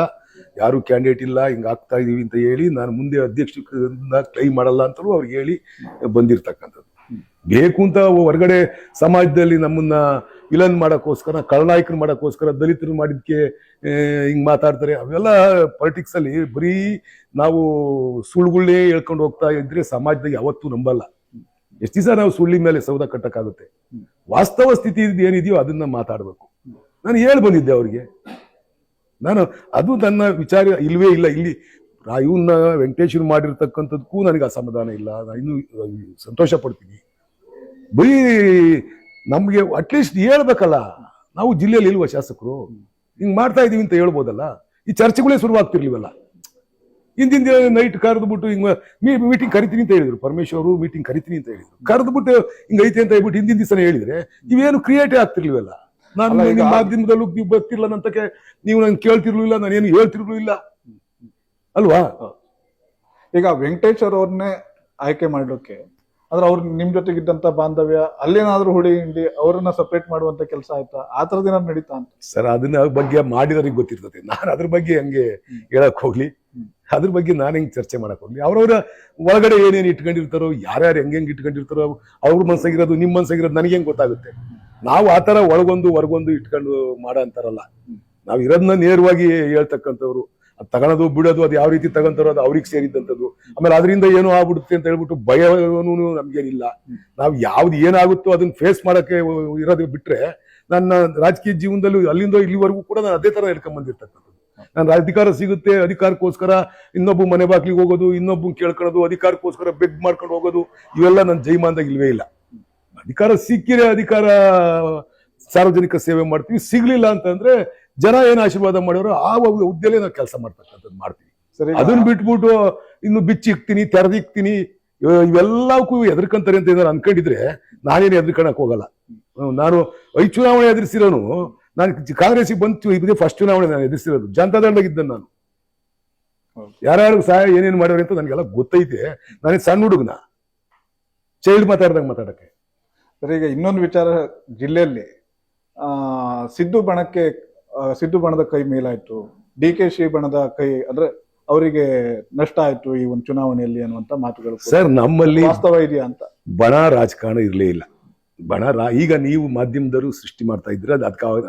ಯಾರು ಕ್ಯಾಂಡಿಡೇಟ್ ಇಲ್ಲ, ಹಿಂಗೆ ಆಗ್ತಾ ಇದೀವಿ ಅಂತ ಹೇಳಿ ನಾನು ಮುಂದೆ ಅಧ್ಯಕ್ಷರಿಂದ ಕ್ಲೈಮ್ ಮಾಡಲ್ಲ ಅಂತಲೂ ಅವ್ರಿಗೆ ಹೇಳಿ ಬಂದಿರ್ತಕ್ಕಂಥದ್ದು. ಬೇಕು ಅಂತ ಹೊರಗಡೆ ಸಮಾಜದಲ್ಲಿ ನಮ್ಮನ್ನ ವಿಲನ್ ಮಾಡೋಕ್ಕೋಸ್ಕರ, ಖಳನಾಯಕರು ಮಾಡೋಕ್ಕೋಸ್ಕರ, ದಲಿತರು ಮಾಡಿದ್ಕೆ ಹಿಂಗೆ ಮಾತಾಡ್ತಾರೆ. ಅವೆಲ್ಲ ಪಾಲಿಟಿಕ್ಸ್ ಅಲ್ಲಿ ಬರೀ ನಾವು ಸುಳ್ಳುಗಳೇ ಹೇಳ್ಕೊಂಡು ಹೋಗ್ತಾ ಇದ್ರೆ ಸಮಾಜದಾಗ ಯಾವತ್ತೂ ನಂಬಲ್ಲ. ಎಷ್ಟು ದಿವಸ ನಾವು ಸುಳ್ಳಿ ಮೇಲೆ ಸೌದ ಕಟ್ಟಕ್ಕಾಗುತ್ತೆ? ವಾಸ್ತವ ಸ್ಥಿತಿ ಏನಿದೆಯೋ ಅದನ್ನ ಮಾತಾಡ್ಬೇಕು. ನಾನು ಹೇಳಿ ಬಂದಿದ್ದೆ ಅವ್ರಿಗೆ, ನಾನು ಅದು ನನ್ನ ವಿಚಾರ ಇಲ್ವೇ ಇಲ್ಲ. ಇಲ್ಲಿ ಇವನ್ನ ವೆಂಕಟೇಶ್ವರ್ ಮಾಡಿರ್ತಕ್ಕಂಥದ್ದಕ್ಕೂ ನನಗೆ ಅಸಮಾಧಾನ ಇಲ್ಲ. ನಾನು ಇನ್ನೂ ಸಂತೋಷ ಪಡ್ತೀನಿ. ಬರೀ ನಮ್ಗೆ ಅಟ್ಲೀಸ್ಟ್ ಹೇಳ್ಬೇಕಲ್ಲ, ನಾವು ಜಿಲ್ಲೆಯಲ್ಲಿ ಇಲ್ವ ಶಾಸಕರು, ಹಿಂಗ್ ಮಾಡ್ತಾ ಇದೀವಿ ಅಂತ ಹೇಳ್ಬೋದಲ್ಲ. ಈ ಚರ್ಚೆಗಳೇ ಶುರುವಾಗ್ತಿರ್ಲಿವಲ್ಲ. ಹಿಂದಿನ ದಿನ ನೈಟ್ ಕರೆದ್ಬಿಟ್ಟು ಹಿಂಗ ಮೀಟಿಂಗ್ ಕರಿತೀನಿ ಅಂತ ಹೇಳಿದ್ರು, ಪರಮೇಶ್ವರ್ ಮೀಟಿಂಗ್ ಕರಿತೀನಿ ಅಂತ ಹೇಳಿದ್ರು. ಕರೆದ್ಬಿಟ್ಟು ಹಿಂಗ ಐತೆ ಅಂತ ಹೇಳ್ಬಿಟ್ಟು ಹಿಂದಿನ ದಿವಸನೇ ಹೇಳಿದ್ರೆ ಇವೇನು ಕ್ರಿಯೇಟೇ ಆಗ್ತಿರ್ಲಿವಲ್ಲ. ನಾನು ಮಾಧ್ಯಮದಲ್ಲೂ ನೀವು ಬರ್ತಿರ್ಲ ನಂತಕ್ಕೆ, ನೀವು ನನ್ ಕೇಳ್ತಿರ್ಲಿಲ್ಲ, ನಾನೇನು ಹೇಳ್ತಿರ್ಲಿಲ್ಲ ಅಲ್ವಾ? ಈಗ ವೆಂಕಟೇಶ್ವರ್ ಅವ್ರನ್ನೇ ಆಯ್ಕೆ ಮಾಡ್ಲಿಕ್ಕೆ ಅಂದ್ರೆ ಅವ್ರು ನಿಮ್ ಜೊತೆಗಿದ್ದಂತ ಬಾಂಧವ್ಯ ಅಲ್ಲೇನಾದ್ರೂ ಹುಡಿ ಹಿಂಡಿ ಅವ್ರನ್ನ ಸಪರೇಟ್ ಮಾಡುವಂತ ಕೆಲಸ ಆಯ್ತಾ? ಆ ತರದ್ ಏನಾದ್ರು ನಡೀತಾ ಅಂತ ಸರ್? ಅದನ್ನ ಬಗ್ಗೆ ಮಾಡಿದವ್ರಿಗೆ ಗೊತ್ತಿರ್ತದೆ. ನಾನು ಅದ್ರ ಬಗ್ಗೆ ಹಂಗೆ ಹೇಳಕ್ ಹೋಗ್ಲಿ, ಅದ್ರ ಬಗ್ಗೆ ನಾನು ಹೆಂಗ್ ಚರ್ಚೆ ಮಾಡಕ್ ಹೋಗ್ಲಿ? ಅವ್ರವ್ರ ಒಳಗಡೆ ಏನೇನು ಇಟ್ಕೊಂಡಿರ್ತಾರೋ, ಯಾರ್ಯಾರು ಹೆಂಗ್ ಇಟ್ಕೊಂಡಿರ್ತಾರೋ, ಅವ್ರ ಮನ್ಸಾಗಿರೋದು ನಿಮ್ಮ ಮನ್ಸಾಗಿರೋದು ನನಗೆ ಹೆಂಗ್ ಗೊತ್ತಾಗುತ್ತೆ? ನಾವು ಆತರ ಒಳಗೊಂದು ಹೊರಗೊಂದು ಇಟ್ಕೊಂಡು ಮಾಡೋ ಅಂತಾರಲ್ಲ. ನಾವು ಇರೋದನ್ನ ನೇರವಾಗಿ ಹೇಳ್ತಕ್ಕಂಥವ್ರು. ಅದು ತಗೊಳೋದು ಬಿಡೋದು ಅದು ಯಾವ ರೀತಿ ತಗೊಂತಾರೋ ಅದು ಅವ್ರಿಗೆ ಸೇರಿದ್ದಂಥದ್ದು. ಆಮೇಲೆ ಅದರಿಂದ ಏನೋ ಆಗ್ಬಿಡುತ್ತೆ ಅಂತ ಹೇಳ್ಬಿಟ್ಟು ಭಯವೂ ನಮ್ಗೇನಿಲ್ಲ. ನಾವು ಯಾವ್ದು ಏನಾಗುತ್ತೋ ಅದನ್ನ ಫೇಸ್ ಮಾಡಕ್ಕೆ ಇರೋದು ಬಿಟ್ರೆ, ನನ್ನ ರಾಜಕೀಯ ಜೀವನದಲ್ಲೂ ಅಲ್ಲಿಂದ ಇಲ್ಲಿವರೆಗೂ ಕೂಡ ನಾನು ಅದೇ ತರ ಹೇಳ್ಕೊಂಡ್ ಬಂದಿರ್ತಕ್ಕಂಥದ್ದು. ನಾನು ಅಧಿಕಾರ ಸಿಗುತ್ತೆ, ಅಧಿಕಾರಕ್ಕೋಸ್ಕರ ಇನ್ನೊಬ್ಬ ಮನೆ ಬಾಗ್ಲಿಗೆ ಹೋಗೋದು, ಇನ್ನೊಬ್ಬ ಕೇಳ್ಕೊಳ್ಳೋದು, ಅಧಿಕಾರಕ್ಕೋಸ್ಕರ ಬೆಗ್ ಮಾಡ್ಕೊಂಡು ಹೋಗೋದು, ಇವೆಲ್ಲ ನನ್ನ ಜೈಮಾನದಾಗ ಇಲ್ವೇ ಇಲ್ಲ. ಅಧಿಕಾರ ಸಿಕ್ಕಿರೆ ಅಧಿಕಾರ ಸಾರ್ವಜನಿಕ ಸೇವೆ ಮಾಡ್ತೀವಿ, ಸಿಗ್ಲಿಲ್ಲ ಅಂತಂದ್ರೆ ಜನ ಏನ್ ಆಶೀರ್ವಾದ ಮಾಡೋರು ಆ ಹುದ್ದೆಲೆ ನಾವು ಕೆಲಸ ಮಾಡ್ತಕ್ಕಂಥದ್ದು ಮಾಡ್ತೀವಿ. ಸರಿ, ಅದನ್ನ ಬಿಟ್ಬಿಟ್ಟು ಇನ್ನು ಬಿಚ್ಚಿಕ್ತೀನಿ, ತೆರೆದಿಕ್ತೀನಿ, ಇವೆಲ್ಲಕ್ಕೂ ಎದುರ್ಕಂತಾರೆ ಅಂತ ಏನಾರು ಅನ್ಕೊಂಡಿದ್ರೆ ನಾನೇನು ಎದುರ್ಕೊಳಕ್ ಹೋಗಲ್ಲ. ನಾನು 5 ಚುನಾವಣೆ ಎದುರಿಸಿರೋನು. ನಾನು ಕಾಂಗ್ರೆಸ್ಗೆ ಬಂತು, ಇದೇ ಫಸ್ಟ್ ಚುನಾವಣೆ ನಾನು ಎದುರಿಸಿರೋದು. ಜನತಾದಳದಾಗಿದ್ದೆ ನಾನು. ಯಾರ್ಯಾರು ಸಹಾಯ ಏನೇನು ಮಾಡೋರು ಅಂತ ನನಗೆಲ್ಲ ಗೊತ್ತೈತೆ. ನಾನೇ ಸಣ್ಣ ಹುಡುಗನ ಚೈಲ್ಡ್ ಮಾತಾಡ್ದಂಗೆ ಮಾತಾಡಕ್ಕೆ. ಸರಿ, ಈಗ ಇನ್ನೊಂದು ವಿಚಾರ, ಜಿಲ್ಲೆಯಲ್ಲಿ ಸಿದ್ದು ಬಣದ ಕೈ ಮೇಲಾಯ್ತು, DKC ಬಣದ ಕೈ ಅಂದ್ರೆ ಅವರಿಗೆ ನಷ್ಟ ಆಯ್ತು ಈ ಒಂದು ಚುನಾವಣೆಯಲ್ಲಿ ಅನ್ನುವಂತ ಮಾತುಗಳು ಸರ್ ನಮ್ಮಲ್ಲಿ ವಾಸ್ತವ ಇದೆಯಾ ಅಂತ? ಬಣ ರಾಜಕಾರಣ ಇರಲೇ ಇಲ್ಲ. ಈಗ ನೀವು ಮಾಧ್ಯಮದವರು ಸೃಷ್ಟಿ ಮಾಡ್ತಾ ಇದ್ರೆ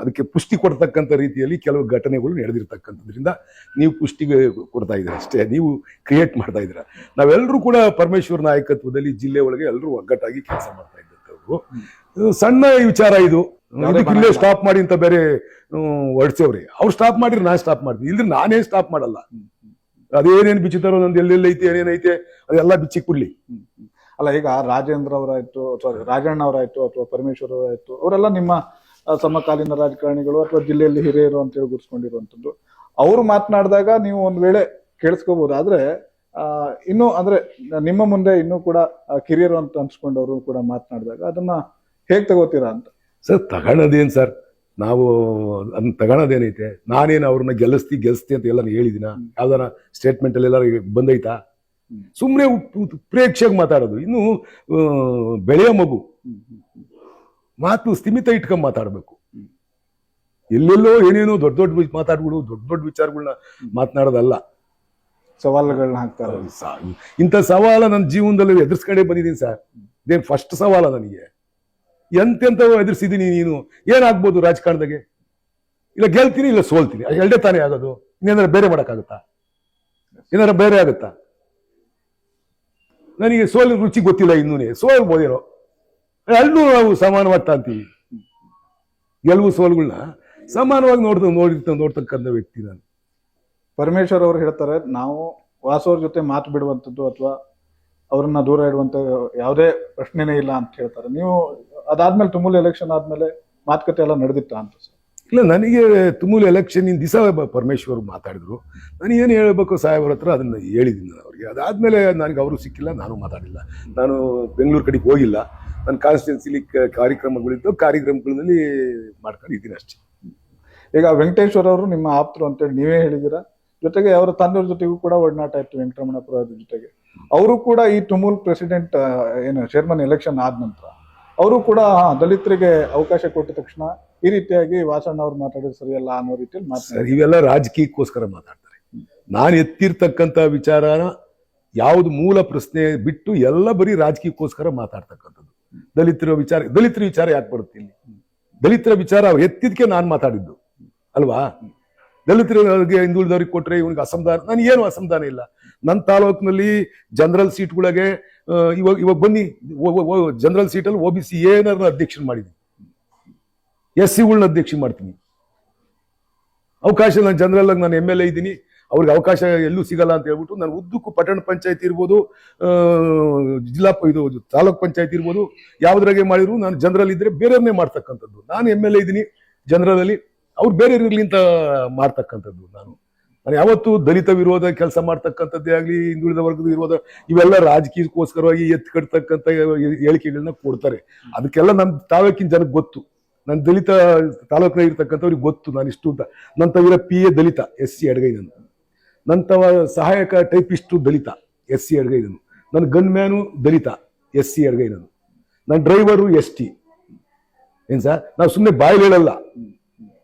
ಅದಕ್ಕೆ ಪುಷ್ಟಿ ಕೊಡ್ತಕ್ಕಂಥ ರೀತಿಯಲ್ಲಿ ಕೆಲವು ಘಟನೆಗಳು ನಡೆದಿರ್ತಕ್ಕಂಥದ್ರಿಂದ ನೀವು ಪುಷ್ಟಿಗೆ ಕೊಡ್ತಾ ಇದ್ದೀರ ಅಷ್ಟೇ, ನೀವು ಕ್ರಿಯೇಟ್ ಮಾಡ್ತಾ ಇದ್ದೀರ. ನಾವೆಲ್ಲರೂ ಕೂಡ ಪರಮೇಶ್ವರ್ ನಾಯಕತ್ವದಲ್ಲಿ ಜಿಲ್ಲೆ ಒಳಗೆ ಎಲ್ಲರೂ ಒಗ್ಗಟ್ಟಾಗಿ ಕೆಲಸ ಮಾಡ್ತಾ ಇದ್ದಂಥವ್ರು. ಸಣ್ಣ ವಿಚಾರ ಇದು. ಇಲ್ಲೇ ಸ್ಟಾಪ್ ಮಾಡಿ ಅಂತ ಬೇರೆ ಹೊಡ್ಸವ್ರಿ. ಅವ್ರು ಸ್ಟಾಪ್ ಮಾಡಿದ್ರೆ ನಾನು ಸ್ಟಾಪ್ ಮಾಡ್ತೀನಿ, ಇಲ್ದ್ರೆ ನಾನೇ ಸ್ಟಾಪ್ ಮಾಡಲ್ಲ. ಅದೇನೇನು ಬಿಚ್ಚುತ್ತಾರೋ ನಂದು ಎಲ್ಲೆಲ್ಲೈತೆ ಏನೇನೈತೆ ಅದೆಲ್ಲ ಬಿಚ್ಚಿಕ್ ಬಿಡ್ಲಿ. ಅಲ್ಲ, ಈಗ ರಾಜೇಂದ್ರ ಅವರಾಯ್ತು, ರಾಜಣ್ಣ ಅವರಾಯ್ತು, ಅಥವಾ ಪರಮೇಶ್ವರ್ ಅವರಾಯ್ತು, ಅವರೆಲ್ಲ ನಿಮ್ಮ ಸಮಕಾಲೀನ ರಾಜಕಾರಣಿಗಳು ಅಥವಾ ಜಿಲ್ಲೆಯಲ್ಲಿ ಹಿರಿಯರು ಅಂತೇಳಿ ಗುರ್ಸ್ಕೊಂಡಿರುವಂತದ್ದು. ಅವರು ಮಾತನಾಡಿದಾಗ ನೀವು ಒಂದ್ ವೇಳೆ ಕೇಳಿಸ್ಕೋಬಹುದು. ಆದ್ರೆ ಇನ್ನು ಅಂದ್ರೆ ನಿಮ್ಮ ಮುಂದೆ ಇನ್ನೂ ಕೂಡ ಕಿರಿಯರು ಅಂತ ಅನ್ಸ್ಕೊಂಡವರು ಕೂಡ ಮಾತನಾಡಿದಾಗ ಅದನ್ನ ಹೇಗ್ ತಗೋತೀರಾ ಅಂತ? ಸರ್ ತಗೊಳೋದೇನ್ ಸರ್, ನಾವು ಅದನ್ನ ತಗೊಳೋದೇನೈತೆ? ನಾನೇನು ಅವ್ರನ್ನ ಗೆಲ್ಲಿಸ್ತಿ ಅಂತ ಎಲ್ಲ ಹೇಳಿದಿನ? ಯಾವ್ದಾರ ಸ್ಟೇಟ್ಮೆಂಟ್ ಅಲ್ಲಿ ಎಲ್ಲ ಬಂದೈತಾ? ಸುಮ್ಮನೆ ಪ್ರೇಕ್ಷೆಗೆ ಮಾತಾಡೋದು. ಇನ್ನು ಬೆಳೆಯೋ ಮಗು ಮಾತು ಸ್ಥಿಮಿತ ಇಟ್ಕೊಂಡ್ ಮಾತಾಡ್ಬೇಕು. ಎಲ್ಲೆಲ್ಲೋ ಏನೇನೋ ದೊಡ್ಡ ಮಾತಾಡ್ಬಿಡು, ದೊಡ್ಡ ವಿಚಾರಗಳನ್ನ ಮಾತನಾಡೋದಲ್ಲ. ಸವಾಲುಗಳನ್ನ ಹಾಕ್ತಾರೆ. ಇಂಥ ಸವಾಲ ನನ್ನ ಜೀವನದಲ್ಲಿ ಎದುರಿಸ್ಕೊಂಡೇ ಬಂದಿದ್ದೀನಿ ಸರ್. ಇದೇನು ಫಸ್ಟ್ ಸವಾಲ ನನಗೆ. ಎಂತೆಂಥವು ಎದುರಿಸಿದೀನಿ. ನೀನು ಏನಾಗ್ಬೋದು ರಾಜಕಾರಣದಾಗೆ? ಇಲ್ಲ ಗೆಲ್ತೀನಿ, ಇಲ್ಲ ಸೋಲ್ತೀನಿ, ಎರಡೇ ತಾನೇ ಆಗೋದು. ಇನ್ನೇನಾರ ಬೇರೆ ಮಾಡೋಕ್ಕಾಗುತ್ತಾ? ಏನಾರ ಬೇರೆ ಆಗುತ್ತಾ? ನನಗೆ ಸೋಲಿನ ರುಚಿ ಗೊತ್ತಿಲ್ಲ ಇನ್ನೂನೇ. ಸೋಲ್ಬೋದೇನೋ, ಎಲ್ಲೂ ನಾವು ಸಮಾನವಾಗಿ ಅಂತೀವಿ. ಗೆಲುವು ಸೋಲುಗಳನ್ನ ಸಮಾನವಾಗಿ ನೋಡ್ತಕ್ಕಂಥ ವ್ಯಕ್ತಿ ನಾನು. ಪರಮೇಶ್ವರ್ ಅವರು ಹೇಳ್ತಾರೆ, ನಾವು ವಾಸವ್ರ ಜೊತೆ ಮಾತು ಬಿಡುವಂಥದ್ದು ಅಥವಾ ಅವ್ರನ್ನ ದೂರ ಇಡುವಂತ ಯಾವುದೇ ಪ್ರಶ್ನೆನೇ ಇಲ್ಲ ಅಂತ ಹೇಳ್ತಾರೆ. ನೀವು ಅದಾದ್ಮೇಲೆ ತುಮೂಲ್ ಎಲೆಕ್ಷನ್ ಆದ್ಮೇಲೆ ಮಾತುಕತೆ ಎಲ್ಲ ನಡೆದಿತ್ತ ಅಂತ? ಇಲ್ಲ, ನನಗೆ ತುಮೂಲ್ ಎಲೆಕ್ಷನ್ ದಿವಸ ಪರಮೇಶ್ವರ್ ಮಾತಾಡಿದ್ರು. ನಾನು ಏನು ಹೇಳಬೇಕು ಸಾಹೇಬ್ರ ಹತ್ರ ಅದನ್ನ ಹೇಳಿದ್ದೀನಿ ನಾನು ಅವ್ರಿಗೆ. ಅದಾದ್ಮೇಲೆ ನನಗೆ ಅವರು ಸಿಕ್ಕಿಲ್ಲ, ನಾನು ಮಾತಾಡಿಲ್ಲ. ನಾನು ಬೆಂಗಳೂರು ಕಡೆಗೆ ಹೋಗಿಲ್ಲ. ನನ್ನ ಕಾನ್ಸ್ಟಿಟ್ಯೂನ್ಸಿಲಿ ಕಾರ್ಯಕ್ರಮಗಳಿದ್ದು ಕಾರ್ಯಕ್ರಮಗಳಲ್ಲಿ ಮಾಡ್ಕೊಂಡಿದ್ದೀನಿ ಅಷ್ಟೇ. ಈಗ ವೆಂಕಟೇಶ್ವರ ಅವರು ನಿಮ್ಮ ಆಪ್ತರು ಅಂತೇಳಿ ನೀವೇ ಹೇಳಿದ್ದೀರಾ. ಜೊತೆಗೆ ಅವರ ತಂದೆಯವ್ರ ಜೊತೆಗೂ ಕೂಡ ಒಡನಾಟ ಇತ್ತು ವೆಂಕಟರಮಣಪುರ ಜೊತೆಗೆ. ಅವರು ಕೂಡ ಈ ತುಮೂಲ್ ಪ್ರೆಸಿಡೆಂಟ್ ಏನು ಚೇರ್ಮನ್ ಎಲೆಕ್ಷನ್ ಆದ ನಂತರ ಅವರು ಕೂಡ ದಲಿತರಿಗೆ ಅವಕಾಶ ಕೊಟ್ಟ ತಕ್ಷಣ ಈ ರೀತಿಯಾಗಿ ವಾಸಣ್ಣ ಅವ್ರು ಮಾತಾಡೋದು ಸರಿಯಲ್ಲ ಅನ್ನೋ ರೀತಿಯಲ್ಲಿ ಮಾತಾಡ್ತಾರೆ. ಇವೆಲ್ಲ ರಾಜಕೀಯಕ್ಕೋಸ್ಕರ ಮಾತಾಡ್ತಾರೆ. ನಾನು ಎತ್ತಿರ್ತಕ್ಕಂಥ ವಿಚಾರನ ಯಾವುದು ಮೂಲ ಪ್ರಶ್ನೆ ಬಿಟ್ಟು ಎಲ್ಲ ಬರೀ ರಾಜಕೀಯಕ್ಕೋಸ್ಕರ ಮಾತಾಡ್ತಕ್ಕಂಥದ್ದು. ದಲಿತರ ವಿಚಾರ ಯಾಕೆ ಬರುತ್ತೆ ಇಲ್ಲಿ? ದಲಿತರ ವಿಚಾರ ಎತ್ತಿದ್ಕೆ ನಾನು ಮಾತಾಡಿದ್ದು ಅಲ್ವಾ? ದಲಿತರಿಗೆ ಹಿಂದುಳಿದವ್ರಿಗೆ ಕೊಟ್ರೆ ಇವನಿಗೆ ಅಸಮಾಧಾನ. ನಾನು ಏನು ಅಸಮಾಧಾನ ಇಲ್ಲ. ನನ್ನ ತಾಲೂಕಿನಲ್ಲಿ ಜನರಲ್ ಸೀಟ್ಗಳಿಗೆ ಇವಾಗ ಬನ್ನಿ, ಜನರಲ್ ಸೀಟಲ್ಲಿ OBC ಏನಾರ ಅಧ್ಯಕ್ಷರು ಮಾಡಿದ್ದೀನಿ, SCಗಳನ್ನ ಅಧ್ಯಕ್ಷ ಮಾಡ್ತೀನಿ. ಅವಕಾಶ ನಾನು ಜನರಲ್ ಆಗಿ ನಾನು MLA ಇದ್ದೀನಿ, ಅವ್ರಿಗೆ ಅವಕಾಶ ಎಲ್ಲೂ ಸಿಗಲ್ಲ ಅಂತ ಹೇಳ್ಬಿಟ್ಟು ನಾನು ಉದ್ದಕ್ಕೂ ಪಟ್ಟಣ ಪಂಚಾಯತ್ ಇರ್ಬೋದು, ತಾಲೂಕ್ ಪಂಚಾಯತ್ ಇರ್ಬೋದು, ಯಾವ್ದ್ರಾಗೆ ಮಾಡಿದ್ರು ನಾನು ಜನರಲ್ ಇದ್ರೆ ಬೇರೆಯವ್ರನ್ನೇ ಮಾಡ್ತಕ್ಕಂಥದ್ದು. ನಾನು MLA ಇದ್ದೀನಿ ಜನರಲ್ ಅಲ್ಲಿ, ಅವ್ರು ಬೇರೆ ಇರ್ಲಿ ಅಂತ ಮಾಡ್ತಕ್ಕಂಥದ್ದು. ನಾನು ಯಾವತ್ತೂ ದಲಿತ ವಿರೋಧ ಕೆಲಸ ಮಾಡ್ತಕ್ಕಂಥದ್ದೇ ಆಗ್ಲಿ, ಹಿಂದುಳಿದ ವರ್ಗದ ವಿರೋಧ, ಇವೆಲ್ಲ ರಾಜಕೀಯಕ್ಕೋಸ್ಕರವಾಗಿ ಎತ್ಕಡ್ತಕ್ಕಂಥ ಹೇಳಿಕೆಗಳನ್ನ ಕೊಡ್ತಾರೆ. ಅದಕ್ಕೆಲ್ಲ ನಮ್ಮ ತಾಲೂಕಿನ ಜನಕ್ಕೆ ಗೊತ್ತು, ನನ್ನ ದಲಿತ ತಾಲೂಕಿನ ಇರ್ತಕ್ಕಂಥವ್ರಿಗೆ ಗೊತ್ತು ನಾನು ಇಷ್ಟು ಅಂತ. ನನ್ನ ತವಿರ PA ದಲಿತ SC ಎಡಗೈ, ನನ್ನ ತವ ಸಹಾಯಕ ಟೈಪಿಸ್ಟು ದಲಿತ SC ಎಡಗೈ, ನನ್ನ ಗನ್ ಮ್ಯಾನು ದಲಿತ SC ಎಡಗೈ, ನನ್ನ ಡ್ರೈವರು ST. ಏನ್ ಸರ್, ನಾವು ಸುಮ್ಮನೆ ಬಾಯಲ್ಲಿ ಹೇಳಲ್ಲ,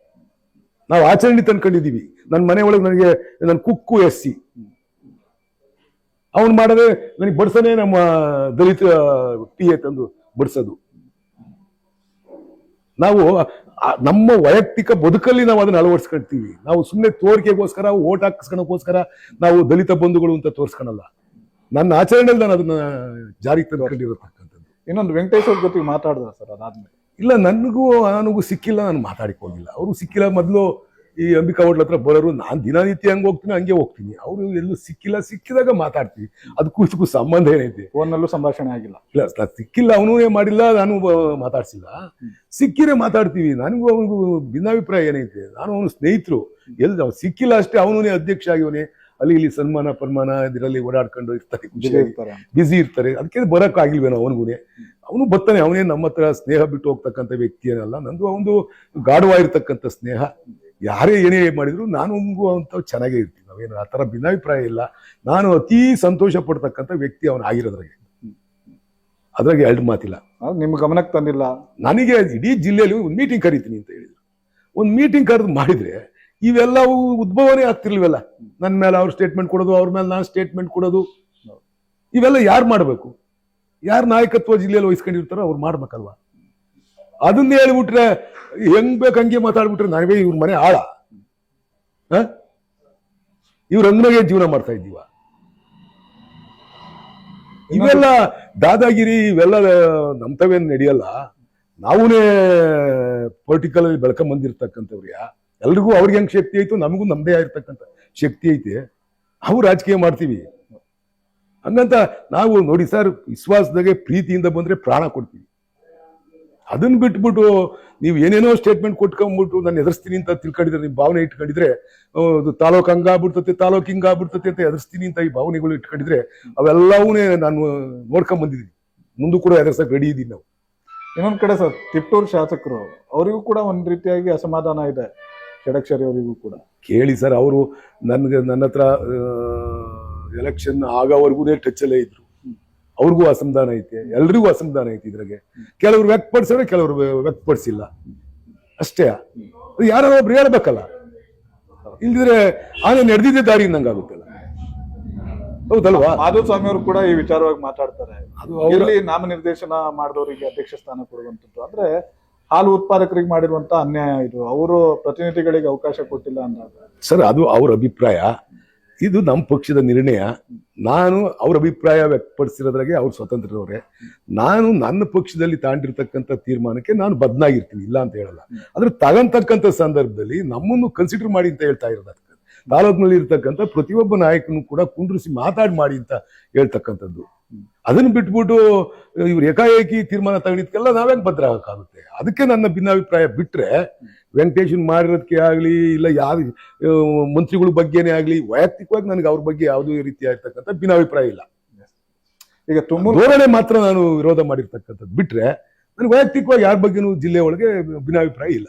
ನಾವು ಆಚರಣೆ ತಂದ್ಕೊಂಡಿದ್ದೀವಿ. ನನ್ನ ಮನೆ ಒಳಗೆ ನನ್ನ ಕುಕ್ಕು SC, ಅವನು ಮಾಡದೆ ನನಗೆ ಬಡ್ಸನೆ ನಮ್ಮ ದಲಿತ PA ತಂದು ಬಡ್ಸೋದು. ನಾವು ನಮ್ಮ ವೈಯಕ್ತಿಕ ಬದುಕಲ್ಲಿ ನಾವು ಅದನ್ನ ಅಳವಡಿಸ್ಕೊಳ್ತೀವಿ. ನಾವು ಸುಮ್ಮನೆ ತೋರಿಕೆಗೋಸ್ಕರ, ಓಟ್ ಹಾಕಿಸ್ಕೊಳಕ್ಕೋಸ್ಕರ ನಾವು ದಲಿತ ಬಂಧುಗಳು ಅಂತ ತೋರಿಸ್ಕೊಳಲ್ಲ. ನನ್ನ ಆಚರಣೆಯಲ್ಲಿ ನಾನು ಅದನ್ನ ಜಾರಿಗೆ ತಂದುಕೊಂಡಿರತಕ್ಕಂಥದ್ದು. ಇನ್ನೊಂದು ವೆಂಕಟೇಶ್ ಅವ್ರ ಜೊತೆಗೆ ಮಾತಾಡಿದ ಸರ್, ಅದಾದ್ಮೇಲೆ ಇಲ್ಲ, ನನಗೂ ಸಿಕ್ಕಿಲ್ಲ, ನಾನು ಮಾತಾಡಿಕ್ ಹೋಗಿಲ್ಲ. ಅವರು ಸಿಕ್ಕಿಲ್ಲ. ಮೊದಲು ಈ ಅಂಬಿಕಾ ಹೋಟ್ಲ್ ಹತ್ರ ಬರೋರು, ನಾನು ದಿನನಿತ್ಯ ಹಂಗೆ ಹೋಗ್ತೀನಿ, ಹಂಗೆ ಹೋಗ್ತೀನಿ. ಅವರು ಎಲ್ಲೂ ಸಿಕ್ಕಿಲ್ಲ. ಸಿಕ್ಕಿದಾಗ ಮಾತಾಡ್ತೀವಿ. ಅದಕ್ಕೂ ಇದಕ್ಕೂ ಸಂಬಂಧ ಏನೈತೆ? ಫೋನ್ನಲ್ಲೂ ಸಂಭಾಷಣೆ ಆಗಿಲ್ಲ. ಇಲ್ಲ, ಸಿಕ್ಕಿಲ್ಲ, ಅವನು ಮಾಡಿಲ್ಲ, ನಾನು ಮಾತಾಡ್ಸಿಲ್ಲ. ಸಿಕ್ಕಿರೇ ಮಾತಾಡ್ತೀವಿ. ನನಗೂ ಅವನಿಗೂ ಭಿನ್ನಾಭಿಪ್ರಾಯ ಏನೈತೆ? ನಾನು ಅವನು ಸ್ನೇಹಿತರು. ಎಲ್ಲಿ ಸಿಕ್ಕಿಲ್ಲ ಅಷ್ಟೇ. ಅವನೇ ಅಧ್ಯಕ್ಷ ಆಗಿವನೇ, ಅಲ್ಲಿ ಇಲ್ಲಿ ಸನ್ಮಾನ ಪನ್ಮಾನ ಇದರಲ್ಲಿ ಓಡಾಡ್ಕೊಂಡು ಇರ್ತಾರೆ, ಬಿಸಿ ಇರ್ತಾರೆ. ಅದಕ್ಕೆ ಬರಕ್ ಆಗಿಲ್ವೇನೋ ಅವನಿಗೂನೆ. ಅವನು ಬರ್ತಾನೆ, ಅವನೇ ನಮ್ಮ ಹತ್ರ ಸ್ನೇಹ ಬಿಟ್ಟು ಹೋಗ್ತಕ್ಕಂಥ ವ್ಯಕ್ತಿ ಏನಲ್ಲ. ನಂದು ಅವನು ಗಾಢವಾಗಿರ್ತಕ್ಕಂಥ ಸ್ನೇಹ. ಯಾರೇ ಏನೇ ಮಾಡಿದ್ರು ನಾನು ಅಂತ ಚೆನ್ನಾಗೇ ಇರ್ತೀವಿ. ನಾವೇನು ಆ ಥರ ಭಿನ್ನಾಭಿಪ್ರಾಯ ಇಲ್ಲ. ನಾನು ಅತೀ ಸಂತೋಷ ಪಡ್ತಕ್ಕಂಥ ವ್ಯಕ್ತಿ ಅವನು ಆಗಿರೋದ್ರಾಗೆ, ಅದ್ರಾಗೆ ಎರಡು ಮಾತಿಲ್ಲ. ನಿಮ್ಮ ಗಮನಕ್ಕೆ ತಂದಿಲ್ಲ? ನನಗೆ ಇಡೀ ಜಿಲ್ಲೆಯಲ್ಲಿ ಒಂದು ಮೀಟಿಂಗ್ ಕರೀತೀನಿ ಅಂತ ಹೇಳಿದ್ರು. ಒಂದು ಮೀಟಿಂಗ್ ಕರೆದು ಮಾಡಿದ್ರೆ ಇವೆಲ್ಲವೂ ಉದ್ಭವನೇ ಆಗ್ತಿರ್ಲಿವಲ್ಲ. ನನ್ನ ಮೇಲೆ ಅವ್ರು ಸ್ಟೇಟ್ಮೆಂಟ್ ಕೊಡೋದು, ಅವ್ರ ಮೇಲೆ ನಾನು ಸ್ಟೇಟ್ಮೆಂಟ್ ಕೊಡೋದು, ಇವೆಲ್ಲ ಯಾರು ಮಾಡಬೇಕು? ಯಾರು ನಾಯಕತ್ವ ಜಿಲ್ಲೆಯಲ್ಲಿ ವಹಿಸ್ಕೊಂಡಿರ್ತಾರೋ ಅವ್ರು ಮಾಡ್ಬೇಕಲ್ವಾ? ಅದನ್ನ ಹೇಳ್ಬಿಟ್ರೆ ಹೆಂಗ್ ಬೇಕು ಹಂಗೆ ಮಾತಾಡ್ಬಿಟ್ರೆ ನಾವೇ ಇವ್ರ ಮನೆ ಆಳ, ಇವ್ರ ಹಂಗನಾಗೆ ಜೀವನ ಮಾಡ್ತಾ ಇದ್ದೀವ? ಇವೆಲ್ಲ ದಾದಾಗಿರಿ, ಇವೆಲ್ಲ ನಮ್ತವೇನ್ ನಡೆಯಲ್ಲ. ನಾವೂನೇ ಪೊಲಿಟಿಕಲ್ ಅಲ್ಲಿ ಬೆಳ್ಕೊಂಡ್ ಬಂದಿರ್ತಕ್ಕಂಥವ್ರಿಯ. ಎಲ್ರಿಗೂ ಅವ್ರಿಗೆ ಹೆಂಗ್ ಶಕ್ತಿ ಐತು, ನಮಗೂ ನಮ್ದೇ ಆಗಿರ್ತಕ್ಕಂಥ ಶಕ್ತಿ ಐತೆ. ನಾವು ರಾಜಕೀಯ ಮಾಡ್ತೀವಿ. ಹಂಗಂತ ನಾವು ನೋಡಿ ಸರ್, ವಿಶ್ವಾಸದಾಗೆ ಪ್ರೀತಿಯಿಂದ ಬಂದ್ರೆ ಪ್ರಾಣ ಕೊಡ್ತೀವಿ. ಅದನ್ನ ಬಿಟ್ಬಿಟ್ಟು ನೀವು ಏನೇನೋ ಸ್ಟೇಟ್ಮೆಂಟ್ ಕೊಟ್ಕೊಂಡ್ಬಿಟ್ಟು ನಾನು ಎದುರಿಸ್ತೀನಿ ಅಂತ ತಿಳ್ಕೊಂಡಿದ್ರೆ, ನಿಮ್ ಭಾವನೆ ಇಟ್ಕೊಂಡಿದ್ರೆ, ತಾಲೂಕ್ ಹಂಗಾಗ್ಬಿಡ್ತತೆ, ತಾಲೂಕ್ ಹಿಂಗಾಗ್ಬಿಡ್ತತೆ ಅಂತ ಎದುರಿಸ್ತೀನಿ ಅಂತ ಈ ಭಾವನೆಗಳು ಇಟ್ಕೊಂಡಿದ್ರೆ, ಅವೆಲ್ಲವೂನೇ ನಾನು ನೋಡ್ಕೊಂಡ್ ಬಂದಿದ್ದೀನಿ. ಮುಂದೂ ಕೂಡ ಎದುರ್ಸಕ್ ರೆಡಿ ಇದ್ದೀನಿ ನಾವು. ಇನ್ನೊಂದ್ ಕಡೆ ಸರ್, ತಿಪ್ಟೂರು ಶಾಸಕರು ಅವರಿಗೂ ಕೂಡ ಒಂದ್ ರೀತಿಯಾಗಿ ಅಸಮಾಧಾನ ಇದೆ, ಷಡಕ್ಷರಿ ಅವರಿಗೂ ಕೂಡ. ಕೇಳಿ ಸರ್, ಅವರು ನನ್ನ ಹತ್ರ ಎಲೆಕ್ಷನ್ ಆಗೋವರೆಗೂ ಟಚ್ ಅಲ್ಲೇ ಇದ್ರು. ಅವ್ರಿಗೂ ಅಸಮಾಧಾನ ಐತೆ, ಎಲ್ರಿಗೂ ಅಸಮಾಧಾನ ಐತಿ. ಇದ್ರಾಗೆ ಕೆಲವ್ರು ವ್ಯಕ್ತಪಡಿಸಿದ್ರೆ, ಕೆಲವರು ವ್ಯಕ್ತಪಡಿಸಿಲ್ಲ ಅಷ್ಟೇ. ಯಾರೋ ಒಬ್ರು ಹೇಳ್ಬೇಕಲ್ಲ, ಇಲ್ದಿದ್ರೆ ಆನೆ ನಡೆದಿದ್ದೇ ದಾರಿ ನಂಗಾಗುತ್ತಲ್ಲ, ಹೌದಲ್ವಾ? ಮಾಧುಸ್ವಾಮಿ ಅವರು ಕೂಡ ಈ ವಿಚಾರವಾಗಿ ಮಾತಾಡ್ತಾರೆ. ಅದು ಅವರಲ್ಲಿ ನಾಮನಿರ್ದೇಶನ ಮಾಡಿದವರಿಗೆ ಅಧ್ಯಕ್ಷ ಸ್ಥಾನ ಕೊಡುವಂಥದ್ದು ಅಂದ್ರೆ ಹಾಲು ಉತ್ಪಾದಕರಿಗೆ ಮಾಡಿರುವಂತ ಅನ್ಯಾಯ ಇದು. ಅವರು ಪ್ರತಿನಿಧಿಗಳಿಗೆ ಅವಕಾಶ ಕೊಟ್ಟಿಲ್ಲ ಅಂದಾಗ ಸರ್, ಅದು ಅವ್ರ ಅಭಿಪ್ರಾಯ. ಇದು ನಮ್ಮ ಪಕ್ಷದ ನಿರ್ಣಯ. ನಾನು ಅವ್ರ ಅಭಿಪ್ರಾಯ ವ್ಯಕ್ತಪಡಿಸಿರೋದ್ರಾಗೆ ಅವ್ರು ಸ್ವತಂತ್ರರವ್ರೆ. ನಾನು ನನ್ನ ಪಕ್ಷದಲ್ಲಿ ತಾಂಡಿರ್ತಕ್ಕಂಥ ತೀರ್ಮಾನಕ್ಕೆ ನಾನು ಬದ್ನಾಗಿರ್ತೀನಿ, ಇಲ್ಲ ಅಂತ ಹೇಳಲ್ಲ. ಆದ್ರೆ ತಗಂತಕ್ಕಂಥ ಸಂದರ್ಭದಲ್ಲಿ ನಮ್ಮನ್ನು ಕನ್ಸಿಡರ್ ಮಾಡಿ ಅಂತ ಹೇಳ್ತಾ ಇರೋದು. ತಾಲೂಕಿನಲ್ಲಿ ಇರ್ತಕ್ಕಂಥ ಪ್ರತಿಯೊಬ್ಬ ನಾಯಕನು ಕೂಡ ಕುಂಡ್ರಿಸಿ ಮಾತಾಡಿ ಮಾಡಿ ಅಂತ ಹೇಳ್ತಕ್ಕಂಥದ್ದು. ಅದನ್ನ ಬಿಟ್ಬಿಟ್ಟು ಇವ್ರು ಏಕಾಏಕಿ ತೀರ್ಮಾನ ತಗೊಂಡಿದ್ಕೆಲ್ಲ ನಾವ್ಯಾಕೆ ಭದ್ರ ಆಗಕ್ಕಾಗುತ್ತೆ? ಅದಕ್ಕೆ ನನ್ನ ಭಿನ್ನಾಭಿಪ್ರಾಯ. ಬಿಟ್ರೆ ವೆಂಕಟೇಶನ್ ಮಾಡಿರೋದಕ್ಕೆ ಆಗ್ಲಿ, ಇಲ್ಲ ಯಾವ ಮಂತ್ರಿಗಳ ಬಗ್ಗೆನೇ ಆಗ್ಲಿ, ವೈಯಕ್ತಿಕವಾಗಿ ನನಗೆ ಅವ್ರ ಬಗ್ಗೆ ಯಾವುದೇ ರೀತಿಯಾಗಿರ್ತಕ್ಕಂಥ ಭಿನ್ನಾಭಿಪ್ರಾಯ ಇಲ್ಲ. ಈಗ ಧೋರಣೆ ಮಾತ್ರ ನಾನು ವಿರೋಧ ಮಾಡಿರ್ತಕ್ಕಂಥದ್ದು. ಬಿಟ್ರೆ ನನಗೆ ವೈಯಕ್ತಿಕವಾಗಿ ಯಾರ ಬಗ್ಗೆನೂ ಜಿಲ್ಲೆ ಒಳಗೆ ಭಿನ್ನಾಭಿಪ್ರಾಯ ಇಲ್ಲ.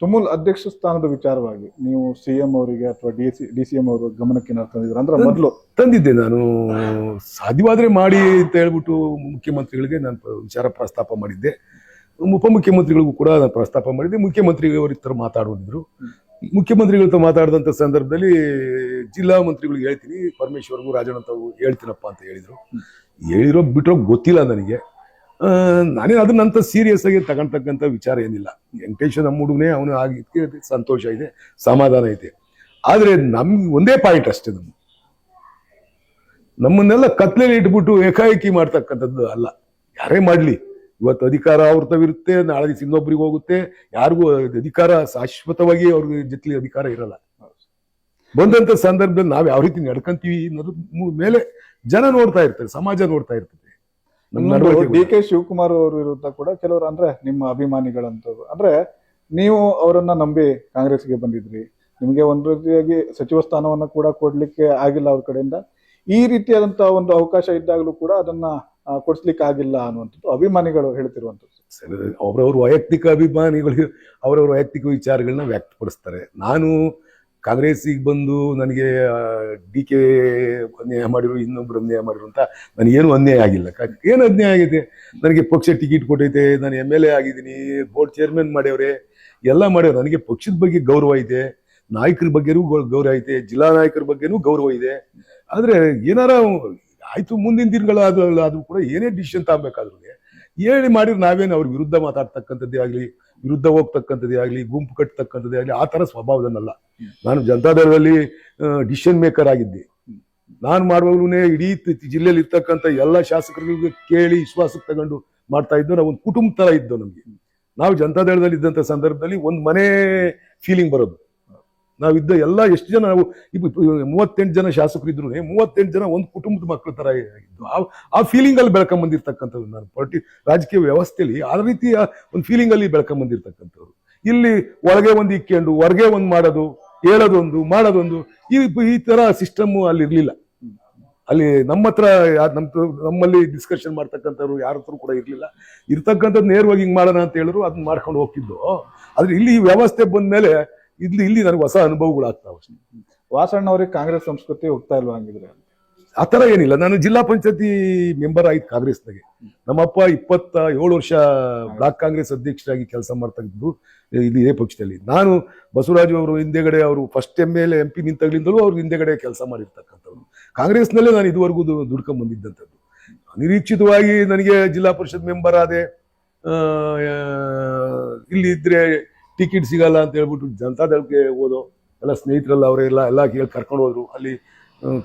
ತುಮೂಲ್ ಅಧ್ಯಕ್ಷ ಸ್ಥಾನದ ವಿಚಾರವಾಗಿ ನೀವು CM ಅವರಿಗೆ ಅಥವಾ DCM ಅವರು ಗಮನಕ್ಕೆ ತಂದಿದ್ರು ಅಂದ್ರೆ ಮೊದಲು ತಂದಿದ್ದೆ. ನಾನು ಸಾಧ್ಯವಾದ್ರೆ ಮಾಡಿ ಅಂತ ಹೇಳ್ಬಿಟ್ಟು ಮುಖ್ಯಮಂತ್ರಿಗಳಿಗೆ ನಾನು ವಿಚಾರ ಪ್ರಸ್ತಾಪ ಮಾಡಿದ್ದೆ. ಉಪಮುಖ್ಯಮಂತ್ರಿಗಳಿಗೂ ಕೂಡ ನಾನು ಪ್ರಸ್ತಾಪ ಮಾಡಿದ್ದೆ. ಮುಖ್ಯಮಂತ್ರಿಗಳು ಈ ಥರ ಮಾತಾಡೋದಿದ್ರು. ಮುಖ್ಯಮಂತ್ರಿಗಳ ಹತ್ರ ಮಾತಾಡಿದಂಥ ಸಂದರ್ಭದಲ್ಲಿ ಜಿಲ್ಲಾ ಮಂತ್ರಿಗಳಿಗೆ ಹೇಳ್ತೀನಿ, ಪರಮೇಶ್ವರ್ಗೂ ರಾಜಣ್ಣಂತವ್ರು ಹೇಳ್ತೀನಪ್ಪ ಅಂತ ಹೇಳಿರೋ ಬಿಟ್ರೋ ಗೊತ್ತಿಲ್ಲ ನನಗೆ. ನಾನೇ ಅದನ್ನಂತ ಸೀರಿಯಸ್ ಆಗಿ ತಗೊಂತಕ್ಕಂಥ ವಿಚಾರ ಏನಿಲ್ಲ. ವೆಂಕಟೇಶ ನಮ್ಮ ಹುಡುಗನೇ, ಅವನು ಆಗಿದ್ದಕ್ಕೆ ಸಂತೋಷ ಇದೆ, ಸಮಾಧಾನ ಐತೆ. ಆದ್ರೆ ನಮ್ಗೆ ಒಂದೇ ಪಾಯಿಂಟ್ ಅಷ್ಟೇ, ನಮ್ಮನ್ನೆಲ್ಲ ಕತ್ಲೆಯಲ್ಲಿ ಇಟ್ಬಿಟ್ಟು ಏಕಾಏಕಿ ಮಾಡ್ತಕ್ಕಂಥದ್ದು ಅಲ್ಲ. ಯಾರೇ ಮಾಡ್ಲಿ, ಇವತ್ತು ಅಧಿಕಾರ ಅವ್ರ ತವಿರುತ್ತೆ, ನಾಳೆ ದಿವಸ ಇನ್ನೊಬ್ರಿಗೆ ಹೋಗುತ್ತೆ. ಯಾರಿಗೂ ಅಧಿಕಾರ ಶಾಶ್ವತವಾಗಿ ಅವ್ರಿಗೆ ಜೊತೆಲಿ ಅಧಿಕಾರ ಇರಲ್ಲ. ಬಂದಂತ ಸಂದರ್ಭದಲ್ಲಿ ನಾವ್ ಯಾವ ರೀತಿ ನಡ್ಕಂತೀವಿ ಅನ್ನೋದ್ರ ಮೇಲೆ ಜನ ನೋಡ್ತಾ ಇರ್ತಾರೆ, ಸಮಾಜ ನೋಡ್ತಾ ಇರ್ತದೆ. ಡಿ ಕೆ ಶಿವಕುಮಾರ್ ಅವ್ರ ವಿರುದ್ಧ ಕೂಡ ಕೆಲವರು ಅಂದ್ರೆ ನಿಮ್ಮ ಅಭಿಮಾನಿಗಳಂತವ್ರು ಅಂದ್ರೆ ನೀವು ಅವರನ್ನ ನಂಬಿ ಕಾಂಗ್ರೆಸ್ಗೆ ಬಂದಿದ್ರಿ, ನಿಮಗೆ ಒಂದು ರೀತಿಯಾಗಿ ಸಚಿವ ಸ್ಥಾನವನ್ನ ಕೂಡ ಕೊಡ್ಲಿಕ್ಕೆ ಆಗಿಲ್ಲ ಅವ್ರ ಕಡೆಯಿಂದ. ಈ ರೀತಿಯಾದಂತಹ ಒಂದು ಅವಕಾಶ ಇದ್ದಾಗಲೂ ಕೂಡ ಅದನ್ನ ಕೊಡ್ಸ್ಲಿಕ್ಕೆ ಆಗಿಲ್ಲ ಅನ್ನುವಂಥದ್ದು ಅಭಿಮಾನಿಗಳು ಹೇಳ್ತಿರುವಂಥದ್ದು. ಅವ್ರವ್ರ ವೈಯಕ್ತಿಕ ಅಭಿಮಾನಿಗಳು ಅವರವ್ರ ವೈಯಕ್ತಿಕ ವಿಚಾರಗಳನ್ನ ವ್ಯಕ್ತಪಡಿಸ್ತಾರೆ. ನಾನು ಕಾಂಗ್ರೆಸ್ಸಿಗೆ ಬಂದು ನನಗೆ ಡಿ ಕೆ ಅನ್ಯಾಯ ಮಾಡಿರು, ಇನ್ನೊಬ್ರು ಅನ್ಯಾಯ ಮಾಡಿರು ಅಂತ ನನಗೇನು ಅನ್ಯಾಯ ಆಗಿಲ್ಲ. ಏನು ಅನ್ಯಾಯ ಆಗಿದೆ? ನನಗೆ ಪಕ್ಷ ಟಿಕೆಟ್ ಕೊಟ್ಟೈತೆ, ನಾನು MLA ಆಗಿದ್ದೀನಿ, ಬೋರ್ಡ್ ಚೇರ್ಮನ್ ಮಾಡ್ಯವ್ರೆ, ಎಲ್ಲ ಮಾಡ್ಯವ್ರೆ. ನನಗೆ ಪಕ್ಷದ ಬಗ್ಗೆ ಗೌರವ ಇದೆ, ನಾಯಕರ ಬಗ್ಗೆನೂ ಗೌರವ ಐತೆ, ಜಿಲ್ಲಾ ನಾಯಕರ ಬಗ್ಗೆನೂ ಗೌರವ ಇದೆ. ಆದ್ರೆ ಏನಾರ ಆಯ್ತು, ಮುಂದಿನ ದಿನಗಳ ಅದು ಕೂಡ ಏನೇ ಡಿಸಿಷನ್ ತಗೋಬೇಕಾದ್ರು ಹೇಳಿ ಮಾಡಿದ್ರೆ ನಾವೇನು ಅವ್ರ ವಿರುದ್ಧ ಮಾತಾಡ್ತಕ್ಕಂಥದ್ದೇ ಆಗ್ಲಿ, ವಿರುದ್ಧ ಹೋಗ್ತಕ್ಕಂಥದ್ದೇ ಆಗ್ಲಿ, ಗುಂಪು ಕಟ್ಟತಕ್ಕಂಥದ್ದೇ ಆಗ್ಲಿ, ಆ ತರ ಸ್ವಭಾವದನ್ನಲ್ಲ. ನಾನು ಜನತಾದಳದಲ್ಲಿ ಡಿಸಿಷನ್ ಮೇಕರ್ ಆಗಿದ್ದೆ. ನಾನು ಮಾಡುವಾಗ್ಲೂ ಇಡೀ ಜಿಲ್ಲೆಯಲ್ಲಿ ಇರ್ತಕ್ಕಂಥ ಎಲ್ಲ ಶಾಸಕರಿಗೆ ಕೇಳಿ ವಿಶ್ವಾಸಕ್ಕೆ ತಗೊಂಡು ಮಾಡ್ತಾ ಇದ್ದು. ನಾವು ಒಂದು ಕುಟುಂಬ ತರ ಇದ್ದು. ನಮ್ಗೆ ನಾವು ಜನತಾದಳದಲ್ಲಿ ಇದ್ದಂಥ ಸಂದರ್ಭದಲ್ಲಿ ಒಂದು ಮನೆ ಫೀಲಿಂಗ್ ಬರೋದು. ನಾವಿದ್ದ ಎಲ್ಲ ಎಷ್ಟು ಜನ, ನಾವು 38 ಜನ ಶಾಸಕರು ಇದ್ರು, 38 ಜನ ಒಂದು ಕುಟುಂಬದ ಮಕ್ಕಳ ತರ ಇದ್ದು. ಆ ಫೀಲಿಂಗ್ ಅಲ್ಲಿ ಬೆಳ್ಕೊಂಡ್ ಬಂದಿರ್ತಕ್ಕಂಥವ್ರು ನಾನು ರಾಜಕೀಯ ವ್ಯವಸ್ಥೆಯಲ್ಲಿ ಆ ರೀತಿಯ ಒಂದು ಫೀಲಿಂಗ್ ಅಲ್ಲಿ ಬೆಳ್ಕೊಂಡ್ ಬಂದಿರ್ತಕ್ಕಂಥವ್ರು. ಇಲ್ಲಿ ಒಳಗೆ ಒಂದು ಇಕ್ಕೊಂಡು ಹೊರಗೆ ಒಂದು ಮಾಡೋದು, ಹೇಳೋದೊಂದು ಮಾಡೋದೊಂದು, ಈ ತರ ಸಿಸ್ಟಮ್ ಅಲ್ಲಿ ಇರ್ಲಿಲ್ಲ. ಅಲ್ಲಿ ನಮ್ಮ ಹತ್ರ ನಮ್ಮಲ್ಲಿ ಡಿಸ್ಕಷನ್ ಮಾಡ್ತಕ್ಕಂಥವ್ರು ಯಾರ ಹತ್ರ ಕೂಡ ಇರ್ಲಿಲ್ಲ. ಇರ್ತಕ್ಕಂಥದ್ದು ನೇರವಾಗಿ ಹಿಂಗ್ ಮಾಡೋಣ ಅಂತ ಹೇಳಿದ್ರು, ಅದನ್ನ ಮಾಡ್ಕೊಂಡು ಹೋಗ್ತಿದ್ದು. ಆದ್ರೆ ಇಲ್ಲಿ ಈ ವ್ಯವಸ್ಥೆ ಬಂದ್ಮೇಲೆ ಇಲ್ಲಿ ನನಗೆ ಹೊಸ ಅನುಭವಗಳಾಗ್ತಾವ. ವಾಸಣ್ಣ ಅವ್ರಿಗೆ ಕಾಂಗ್ರೆಸ್ ಸಂಸ್ಕೃತಿ ಹೋಗ್ತಾ ಇಲ್ವಾ ಹಂಗಿದ್ರೆ? ಆತರ ಏನಿಲ್ಲ. ನಾನು ಜಿಲ್ಲಾ ಪಂಚಾಯತಿ ಮೆಂಬರ್ ಆಯ್ತು ಕಾಂಗ್ರೆಸ್ನಾಗೆ. ನಮ್ಮಪ್ಪ 27 ವರ್ಷ ಬ್ಲಾಕ್ ಕಾಂಗ್ರೆಸ್ ಅಧ್ಯಕ್ಷರಾಗಿ ಕೆಲಸ ಮಾಡ್ತಾ ಇದ್ದು ಇದೇ ಪಕ್ಷದಲ್ಲಿ. ನಾನು ಬಸವರಾಜು ಅವರು ಹಿಂದೆಗಡೆ, ಅವರು ಫಸ್ಟ್ MLA MP ನಿಂತಾಗ್ಲಿಂದಲೂ ಅವ್ರು ಹಿಂದೆಗಡೆ ಕೆಲಸ ಮಾಡಿರ್ತಕ್ಕಂಥವ್ರು. ಕಾಂಗ್ರೆಸ್ನಲ್ಲೇ ನಾನು ಇದುವರೆಗೂ ದುಡ್ಕೊಂಡ್ ಬಂದಿದ್ದಂಥದ್ದು. ನಿರೀಕ್ಷಿತವಾಗಿ ನನಗೆ ಜಿಲ್ಲಾ ಪರಿಷತ್ ಮೆಂಬರ್ ಆದೆ. ಇಲ್ಲಿ ಇದ್ರೆ ಟಿಕೆಟ್ ಸಿಗಲ್ಲ ಅಂತ ಹೇಳ್ಬಿಟ್ಟು ಜನತಾದಳಕ್ಕೆ ಹೋದೋ, ಎಲ್ಲ ಸ್ನೇಹಿತರೆಲ್ಲ ಅವರೆಲ್ಲ ಕೇಳಿ ಕರ್ಕೊಂಡು ಹೋದ್ರು. ಅಲ್ಲಿ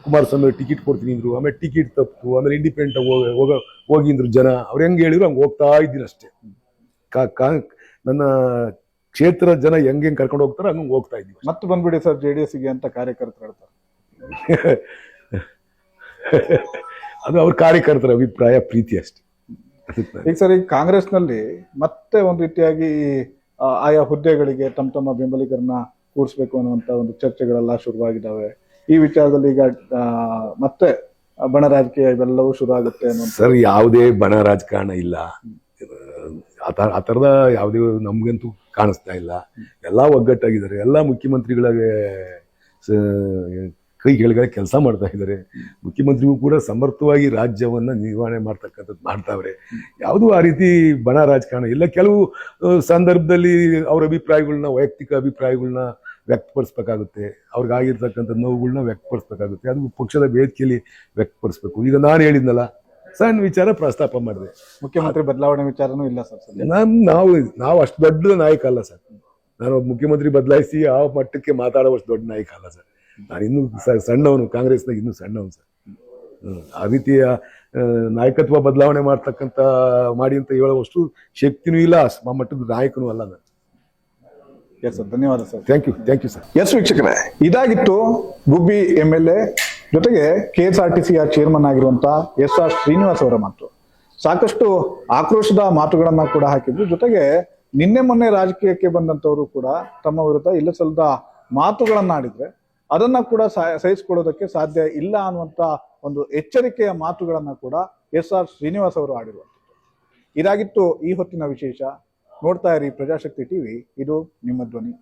ಕುಮಾರಸ್ವಾಮಿ ಟಿಕೆಟ್ ಕೊಡ್ತೀನಿ ಅಂದ್ರು, ಆಮೇಲೆ ಟಿಕೆಟ್ ತಪ್ಪು, ಆಮೇಲೆ ಇಂಡಿಪೆಂಡೆಂಟ್ ಹೋಗಿದ್ರು ಜನ. ಅವ್ರು ಹೆಂಗೆ ಹೇಳಿದ್ರು ಹಂಗೆ ಹೋಗ್ತಾ ಇದ್ದೀನಿ ಅಷ್ಟೇ. ನನ್ನ ಕ್ಷೇತ್ರ ಜನ ಹೆಂಗೆ ಕರ್ಕೊಂಡು ಹೋಗ್ತಾರೆ ಹಂಗೆ ಹೋಗ್ತಾ ಇದ್ದೀವಿ. ಮತ್ತೆ ಬಂದ್ಬಿಡಿ ಸರ್ JDS ಗೆ ಅಂತ ಕಾರ್ಯಕರ್ತರು ಹೇಳ್ತಾರೆ. ಅದು ಅವ್ರ ಕಾರ್ಯಕರ್ತರ ಅಭಿಪ್ರಾಯ, ಪ್ರೀತಿ ಅಷ್ಟೇ. ಈಗ ಸರ್, ಈಗ ಕಾಂಗ್ರೆಸ್ನಲ್ಲಿ ಮತ್ತೆ ಒಂದು ರೀತಿಯಾಗಿ ಆಯಾ ಹುದ್ದೆಗಳಿಗೆ ತಮ್ಮ ಬೆಂಬಲಿಗರನ್ನ ಕೂರಿಸ್ಬೇಕು ಅನ್ನುವಂತ ಒಂದು ಚರ್ಚೆಗಳೆಲ್ಲ ಶುರುವಾಗಿದ್ದಾವೆ. ಈ ವಿಚಾರದಲ್ಲಿ ಈಗ ಮತ್ತೆ ಬಣ ರಾಜಕೀಯ ಇವೆಲ್ಲವೂ ಶುರು ಆಗುತ್ತೆ ಅನ್ನೋ. ಸರ್, ಯಾವುದೇ ಬಣ ರಾಜಕಾರಣ ಇಲ್ಲ, ಆ ಥರದ ಯಾವುದೇ ನಮ್ಗಂತೂ ಕಾಣಿಸ್ತಾ ಇಲ್ಲ. ಎಲ್ಲ ಒಗ್ಗಟ್ಟಾಗಿದ್ದಾರೆ. ಎಲ್ಲ ಮುಖ್ಯಮಂತ್ರಿಗಳಿಗೆ ಕೈ ಕೆಳಗಡೆ ಕೆಲಸ ಮಾಡ್ತಾ ಇದ್ದಾರೆ. ಮುಖ್ಯಮಂತ್ರಿಗೂ ಕೂಡ ಸಮರ್ಥವಾಗಿ ರಾಜ್ಯವನ್ನ ನಿರ್ವಹಣೆ ಮಾಡ್ತಕ್ಕಂಥದ್ದು ಮಾಡ್ತಾವ್ರೆ. ಯಾವುದೂ ಆ ರೀತಿ ಬಣ ರಾಜಕಾರಣ ಇಲ್ಲ. ಕೆಲವು ಸಂದರ್ಭದಲ್ಲಿ ಅವ್ರ ಅಭಿಪ್ರಾಯಗಳನ್ನ, ವೈಯಕ್ತಿಕ ಅಭಿಪ್ರಾಯಗಳನ್ನ ವ್ಯಕ್ತಪಡಿಸ್ಬೇಕಾಗುತ್ತೆ. ಅವ್ರಿಗಾಗಿರ್ತಕ್ಕಂಥ ನೋವುಗಳನ್ನ ವ್ಯಕ್ತಪಡಿಸ್ಬೇಕಾಗುತ್ತೆ. ಅದು ಪಕ್ಷದ ವೇದಿಕೆಯಲ್ಲಿ ವ್ಯಕ್ತಪಡಿಸ್ಬೇಕು. ಈಗ ನಾನು ಹೇಳಿದ್ನಲ್ಲ, ಸಣ್ಣ ವಿಚಾರ ಪ್ರಸ್ತಾಪ ಮಾಡಿದೆ. ಮುಖ್ಯಮಂತ್ರಿ ಬದಲಾವಣೆ ವಿಚಾರನೂ ಇಲ್ಲ ಸರ್. ನಾವು ಅಷ್ಟು ದೊಡ್ಡ ನಾಯಕ ಅಲ್ಲ ಸರ್. ನಾನು ಮುಖ್ಯಮಂತ್ರಿ ಬದಲಾಯಿಸಿ ಆ ಮಟ್ಟಕ್ಕೆ ಮಾತಾಡುವಷ್ಟು ದೊಡ್ಡ ನಾಯಕ ಅಲ್ಲ ಸರ್. ನಾನು ಇನ್ನೂ ಸಣ್ಣವನು, ಕಾಂಗ್ರೆಸ್ನಾಗ ಇನ್ನೂ ಸಣ್ಣವನು ಸರ್. ಆ ರೀತಿಯ ನಾಯಕತ್ವ ಬದಲಾವಣೆ ಮಾಡಿ ಅಂತ ಹೇಳುವಷ್ಟು ಶಕ್ತಿನೂ ಇಲ್ಲ, ಆ ಮಟ್ಟದ ನಾಯಕನೂ ಅಲ್ಲ ನಾನು. ಎಸ್ ಸರ್, ಧನ್ಯವಾದ sir. Thank you sir. Yes ವೀಕ್ಷಕರೇ, ಇದಾಗಿತ್ತು ಗುಬ್ಬಿ MLA ಜೊತೆಗೆ KSRTCಯ ಚೇರ್ಮನ್ ಆಗಿರುವಂತಹ SR ಶ್ರೀನಿವಾಸ್ ಅವರ ಮಾತು. ಸಾಕಷ್ಟು ಆಕ್ರೋಶದ ಮಾತುಗಳನ್ನ ಕೂಡ ಹಾಕಿದ್ರು. ಜೊತೆಗೆ ನಿನ್ನೆ ಮೊನ್ನೆ ರಾಜಕೀಯಕ್ಕೆ ಬಂದಂತವರು ಕೂಡ ತಮ್ಮ ವಿರುದ್ಧ ಇಲ್ಲ ಸಲ್ಲದ ಮಾತುಗಳನ್ನ ಆಡಿದ್ರೆ ಅದನ್ನ ಕೂಡ ಸಹಿಸಿಕೊಳ್ಳೋದಕ್ಕೆ ಸಾಧ್ಯ ಇಲ್ಲ ಅನ್ನುವಂತ ಒಂದು ಎಚ್ಚರಿಕೆಯ ಮಾತುಗಳನ್ನ ಕೂಡ SR ಶ್ರೀನಿವಾಸ್ ಅವರು ಆಡಿರುವಂಥದ್ದು. ಇದಾಗಿತ್ತು ಈ ಹೊತ್ತಿನ ವಿಶೇಷ. ನೋಡ್ತಾ ಇರಿ ಪ್ರಜಾಶಕ್ತಿ TV, ಇದು ನಿಮ್ಮ ಧ್ವನಿ.